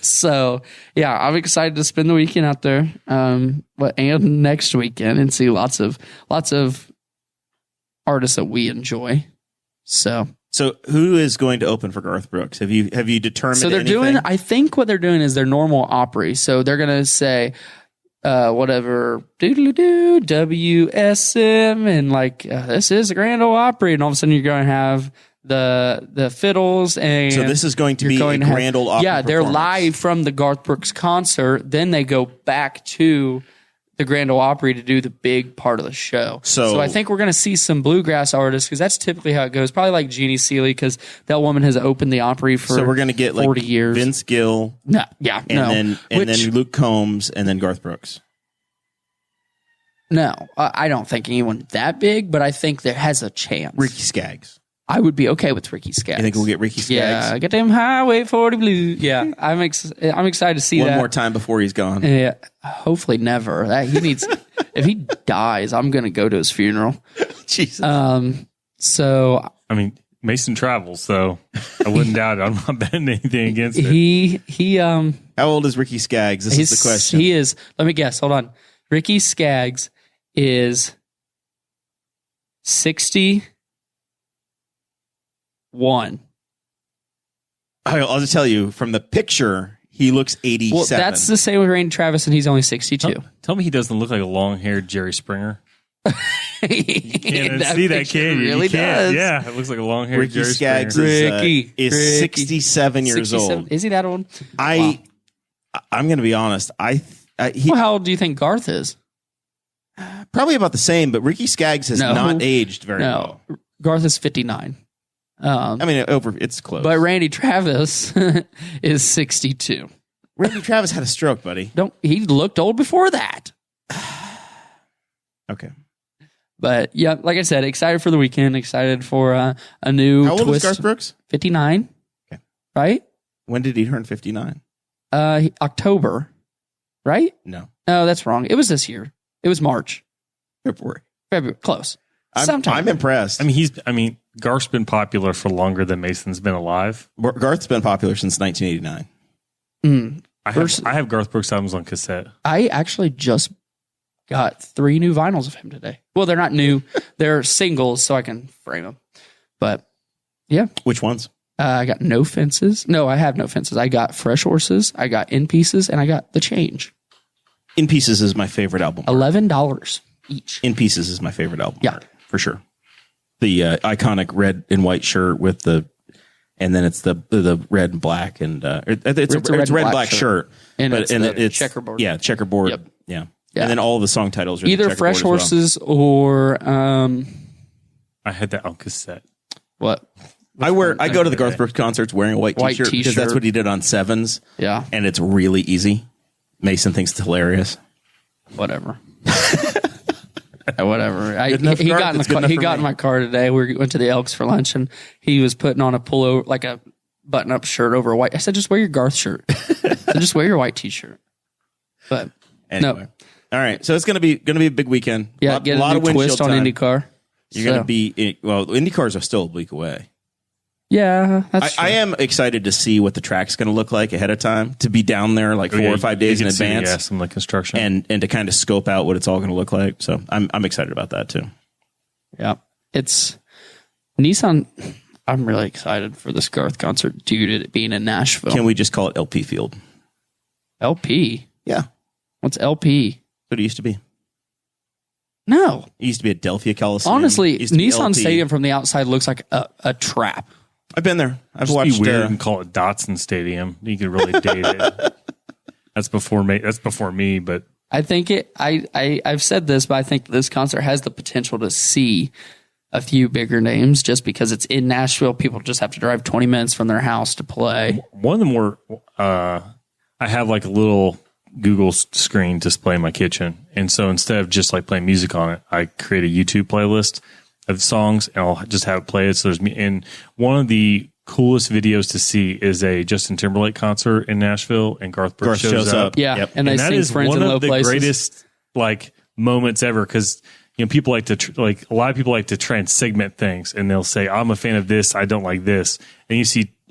So yeah, I'm excited to spend the weekend out there, and next weekend and see lots of artists that we enjoy. So who is going to open for Garth Brooks? Have you determined? So they're doing. I think what they're doing is their normal Opry. So they're gonna say whatever doodle-doo WSM and like this is the Grand Ole Opry, and all of a sudden you're going to have the fiddles, and so this is going to be a Grand Ole Opry. Yeah, they're live from the Garth Brooks concert. Then they go back to the Grand Ole Opry to do the big part of the show. So I think we're going to see some bluegrass artists because that's typically how it goes. Probably like Jeannie Seeley because that woman has opened the Opry for 40 years. So we're going to get like years. Vince Gill. Then Luke Combs and then Garth Brooks. No, I don't think anyone that big, but I think there has a chance. Ricky Skaggs. I would be okay with Ricky Skaggs. You think we'll get Ricky Skaggs? Yeah, get them Highway 40 Blues. Yeah, I'm excited to see one more time before he's gone. Yeah, hopefully never. He needs. If he dies, I'm going to go to his funeral. Jesus. So I mean, Mason travels, so I wouldn't doubt it. I'm not betting anything against it. He How old is Ricky Skaggs? This is the question. He is. Let me guess. Hold on. Ricky Skaggs is 61. I'll just tell you from the picture, he looks 87. Well, that's the same with Randy Travis, and he's only 62. Tell me he doesn't look like a long-haired Jerry Springer. You can't see that, can you? Really you can't. does. Yeah, it looks like a long-haired Jerry Skaggs Springer. is 67 years old. Is he that old? I'm going to be honest. How old do you think Garth is? Probably about the same, but Ricky Skaggs has not aged very well. Garth is 59. It's close. But Randy Travis is 62. Randy Travis had a stroke, buddy. He looked old before that. Okay. But yeah, like I said, excited for the weekend. Excited for a new How old twist. is Garth Brooks? 59. Okay. Right? When did he turn 59? October. Right? No. No, that's wrong. It was this year. It was March. February. Close. I'm impressed. I mean, Garth's been popular for longer than Mason's been alive. Garth's been popular since 1989. I have Garth Brooks albums on cassette. I actually just got 3 new vinyls of him today. Well, they're not new. They're singles, so I can frame them. But yeah. Which ones? I got No Fences. No, I have No Fences. I got Fresh Horses. I got In Pieces, and I got The Change. In Pieces is my favorite album. $11 each. In Pieces is my favorite album. Yeah. For sure. The iconic red and white shirt with and then it's the red and black, and it's a red and black shirt. And it's checkerboard. Yeah, checkerboard. Yep. Yeah. Yeah. And then all the song titles are either Fresh Horses or I had that on cassette. what? I go to the Garth Brooks concerts wearing a white t-shirt because that's what he did on Sevens. Yeah. And it's really easy. Mason thinks it's hilarious. Whatever. Whatever. Enough, He Garth? got in It's good enough he for got me. in my car today. We went to the Elks for lunch, and he was putting on a pullover, like a button-up shirt over a white. I said, just wear your Garth shirt. So just wear your white t-shirt. But Anyway. no. All right. So it's gonna be a big weekend. Yeah, get a new twist on IndyCar. You're going to be, IndyCars are still a week away. Yeah, that's true. I am excited to see what the track's going to look like ahead of time, to be down there like 4 or 5 days in advance. Some like construction. And to kind of scope out what it's all going to look like. So I'm excited about that too. Yeah. It's Nissan. I'm really excited for this Garth concert due to it being in Nashville. Can we just call it LP Field? LP? Yeah. What's LP? What it used to be. No. It used to be Adelphia Coliseum. Honestly, It used to be Nissan LP. Stadium from the outside looks like a trap. I've been there. I've Just watched. be weird and call it Datsun Stadium. You could really date it. That's before me. That's before me. But I think I've said this, but I think this concert has the potential to see a few bigger names just because it's in Nashville. People just have to drive 20 minutes from their house to play. one of the more, I have like a little Google screen display in my kitchen, and so instead of just like playing music on it, I create a YouTube playlist of songs, and I'll just have it play it. So there's me, and one of the coolest videos to see is a Justin Timberlake concert in Nashville, and Garth Brooks shows up. Yeah, Yep. and they that sing is Friends one in Low of the Places. greatest like moments ever, because people like to a lot of people like to try and segment things, and they'll say, I'm a fan of this, I don't like this, and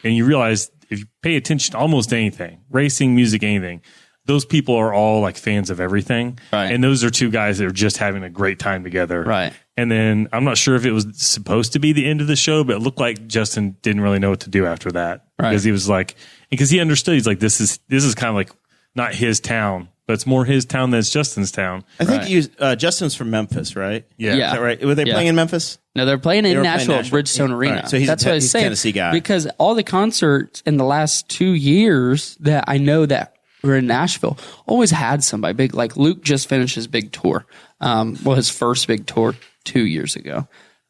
you realize if you pay attention to almost anything, racing, music, anything, those people are all like fans of everything. Right. And those are two guys that are just having a great time together. Right. And then I'm not sure if it was supposed to be the end of the show, but it looked like Justin didn't really know what to do after that. Right. Because he was like, because he understood, he's like, this is kind of like not his town, but it's more his town than it's Justin's town. I think Justin's from Memphis, right? Yeah. Yeah. Is that right? Were they playing in Memphis? No, they're playing in were playing Nashville at Nashville. Bridgestone Arena. All right, so he's That's what I was he's a saying. Tennessee guy. Because all the concerts in the last 2 years that I know that were in Nashville always had somebody big. Like Luke just finished his big tour. His first big tour 2 years ago.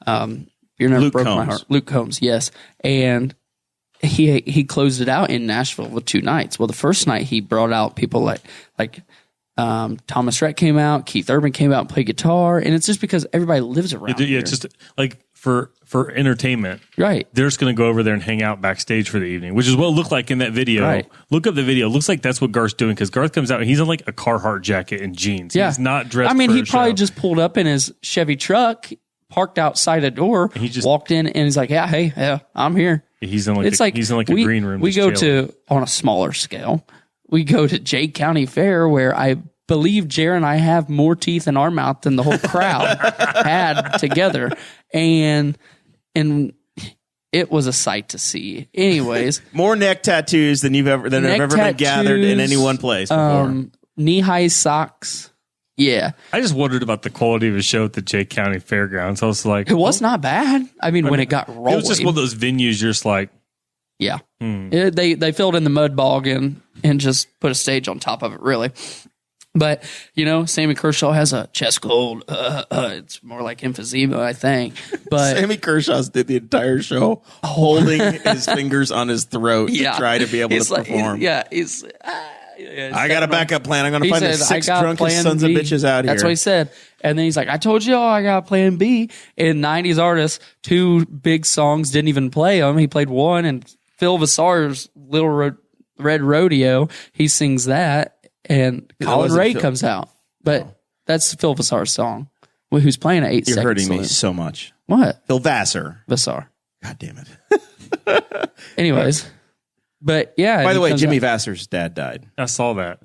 You never Luke broke my Combs. heart. Luke Combs, yes. And he closed it out in Nashville with 2 nights. Well, the first night he brought out people like Thomas Rhett came out, Keith Urban came out and played guitar, and it's just because everybody lives around here. Just like for entertainment. Right. They're just going to go over there and hang out backstage for the evening, which is what it looked like in that video. Right. Look up the video. It looks like that's what Garth's doing, because Garth comes out and he's in like a Carhartt jacket and jeans. Yeah. He's not dressed I mean, for he a probably show. just pulled up in his Chevy truck, parked outside a door, he just- walked in, and he's like, yeah, I'm here. He's in like It's like he's in like a green room. We just go chilling. to, on a smaller scale, we go to Jay County Fair, where I believe Jared and I have more teeth in our mouth than the whole crowd had together. And it was a sight to see. Anyways, More neck tattoos than have ever been gathered in any one place before. knee-high socks. Yeah. I just wondered about the quality of his show at the Jay County Fairgrounds. I was like, It was not bad. I mean, when it got rolling. it was just one of those venues. You're just like, Yeah. They filled in the mud bog and just put a stage on top of it, really. But, Sammy Kershaw has a chest cold. It's more like emphysema, I think. But Sammy Kershaw did the entire show holding his fingers on his throat to try to be able to perform. He's I got a backup plan. I'm going to he find the said, 6 "I got drunkest plan sons B." of bitches out here. That's what he said. And then he's like, I told you I got plan B. And 90s artists, 2 big songs, didn't even play them. He played one, and Phil Vassar's Little Red Rodeo, he sings that, and Colin Ray comes out. But that's Phil Vassar's song. Who's playing at 8 seconds. You're hurting me Saloon. so much. What? Phil Vassar. Vassar. God damn it. Anyways. But yeah. By the way, Jimmy Vassar's dad died. I saw that.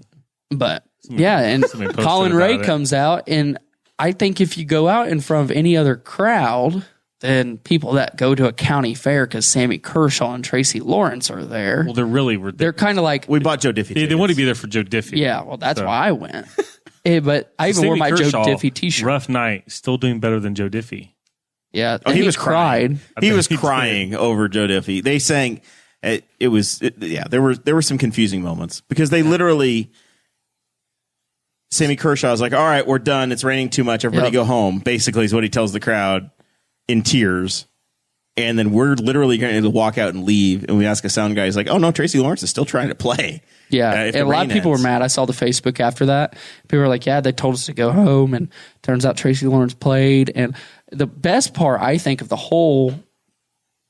But yeah, and Colin Ray comes out, and I think if you go out in front of any other crowd than people that go to a county fair because Sammy Kershaw and Tracy Lawrence are there. Well, they're kind of like we bought Joe Diffie. They want to be there for Joe Diffie. Yeah, well, that's why I went. But I even wore my Joe Diffie T-shirt. Rough night, still doing better than Joe Diffie. Yeah, he was cried. He was crying over Joe Diffie. They sang. There were some confusing moments because they literally. Sammy Kershaw was like, "All right, we're done. It's raining too much. Everybody go home." Basically, is what he tells the crowd in tears. And then we're literally going to walk out and leave. And we ask a sound guy, he's like, "Oh no, Tracy Lawrence is still trying to play." Yeah, and a lot of people were mad. I saw the Facebook after that. People were like, "Yeah, they told us to go home." And turns out Tracy Lawrence played. And the best part, I think, of the whole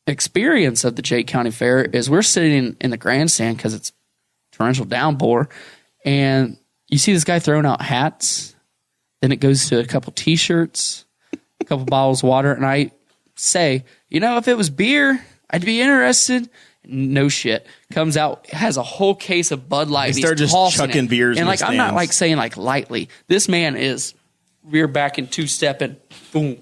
experience of the Jay County Fair is we're sitting in the grandstand because it's torrential downpour, and you see this guy throwing out hats. Then it goes to a couple T-shirts, a couple bottles of water, and I say, if it was beer, I'd be interested. No shit. Comes out, has a whole case of Bud Light. They start just chucking beers. And in the I'm not stands. saying lightly. This man is rear back and 2-stepping, boom,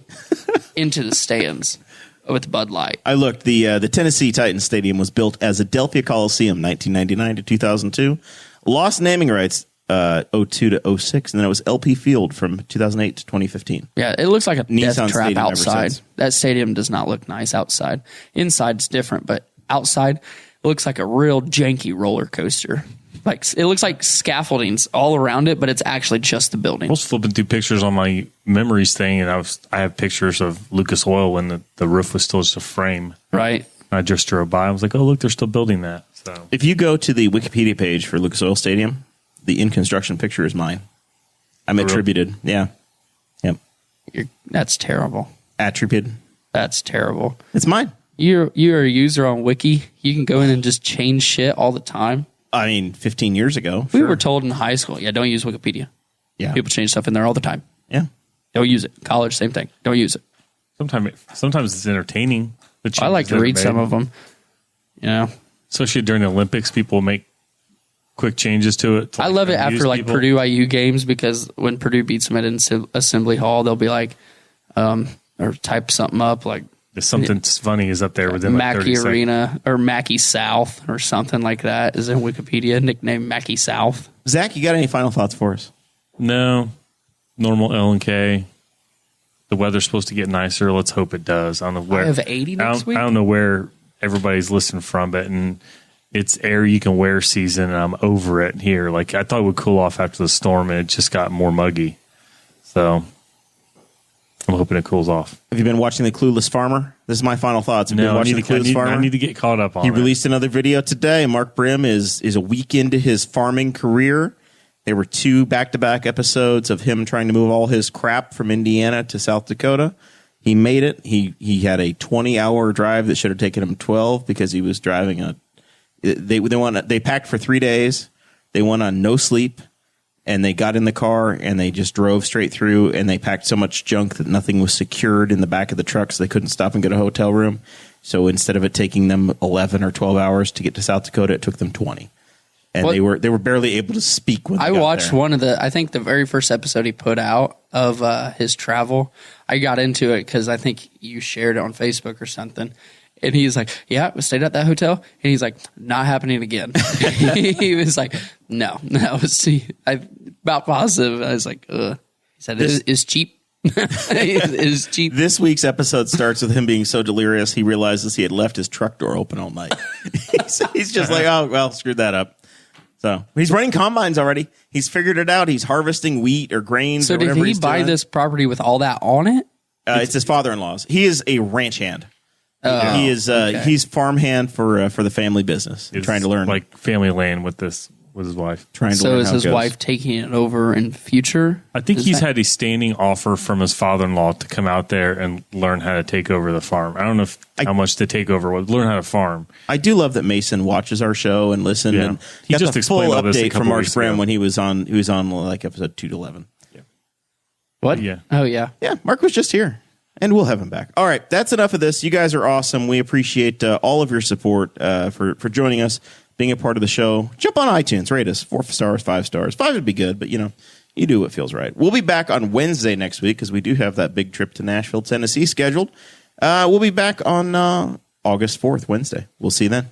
into the stands with Bud Light. I looked. The Tennessee Titans Stadium was built as Adelphia Coliseum, 1999 to 2002. Lost naming rights 02 to 06, and then it was LP Field from 2008 to 2015. Yeah, it looks like a Nissan death trap Stadium ever outside. since. That stadium does not look nice outside. Inside's different, but outside it looks like a real janky roller coaster. Like it looks like scaffoldings all around it, but it's actually just the building. I was flipping through pictures on my memories thing, and I have pictures of Lucas Oil when the roof was still just a frame. Right. I just drove by. I was like, "Oh, look, they're still building that." So If you go to the Wikipedia page for Lucas Oil Stadium, the in construction picture is mine. I'm attributed. Yeah. Yep. That's terrible. Attributed. That's terrible. It's mine. You're a user on Wiki. You can go in and just change shit all the time. I mean, 15 years ago. We sure. were told in high school, don't use Wikipedia. Yeah. People change stuff in there all the time. Yeah. Don't use it. College, same thing. Don't use it. sometimes it's entertaining. I like to read some of them. Especially during the Olympics, people make quick changes to it. I love it after people. Purdue IU games because when Purdue beats them at Assembly Hall, they'll be like, or type something up like If something funny is up there within like 30 Mackey seconds. Arena or Mackey South or something like that is in Wikipedia, nickname Mackey South. Zach, you got any final thoughts for us? No, normal L and K. The weather's supposed to get nicer. Let's hope it does. I don't know where. I have 80 next week. I don't know where everybody's listening from, but it's air you can wear season, and I'm over it here. Like I thought it would cool off after the storm, and it just got more muggy. So I'm hoping it cools off. Have you been watching The Clueless Farmer? This is my final thoughts. Have you been No, watching The Clueless Farmer? I need to get caught up on He it. released another video today. Mark Brim is a week into his farming career. There were 2 back-to-back episodes of him trying to move all his crap from Indiana to South Dakota. He made it. He had a 20-hour drive that should have taken him 12 because he was driving they packed for 3 days. They went on no sleep, and they got in the car and they just drove straight through, and they packed so much junk that nothing was secured in the back of the truck, so they couldn't stop and get a hotel room. So instead of it taking them 11 or 12 hours to get to South Dakota, it took them 20. And they were barely able to speak when they got watched there. I think the very first episode he put out of his travel. I got into it because I think you shared it on Facebook or something. And he's like, yeah, we stayed at that hotel. And he's like, not happening again. He was like, no. I'm about positive. I was like, ugh. He said, it's cheap. It's cheap. This week's episode starts with him being so delirious, he realizes he had left his truck door open all night. He's just like, oh, well, screwed that up. So he's running combines already. He's figured it out. He's harvesting wheat or grains. So or whatever did he he's buy doing. this property with all that on it? It's his father-in-law's. He is a ranch hand. He is he's farmhand for the family business. It's trying to learn like family land with this with his wife. Trying to So learn is how it his goes. wife taking it over in the future? I think Is he's that- had a standing offer from his father-in-law to come out there and learn how to take over the farm. I don't know how much the takeover was. Learn how to farm. I do love that Mason watches our show and listens. Yeah. And He got just the full explained all this a update from couple Mark weeks Bram ago. when he was on like episode 2 to 11. What? Yeah. Oh, yeah. Yeah, Mark was just here, and we'll have him back. All right, that's enough of this. You guys are awesome. We appreciate all of your support for joining us, being a part of the show. Jump on iTunes, rate us 4 stars, 5 stars. 5 would be good, but you do what feels right. We'll be back on Wednesday next week because we do have that big trip to Nashville, Tennessee scheduled. We'll be back on August 4th, Wednesday. We'll see you then.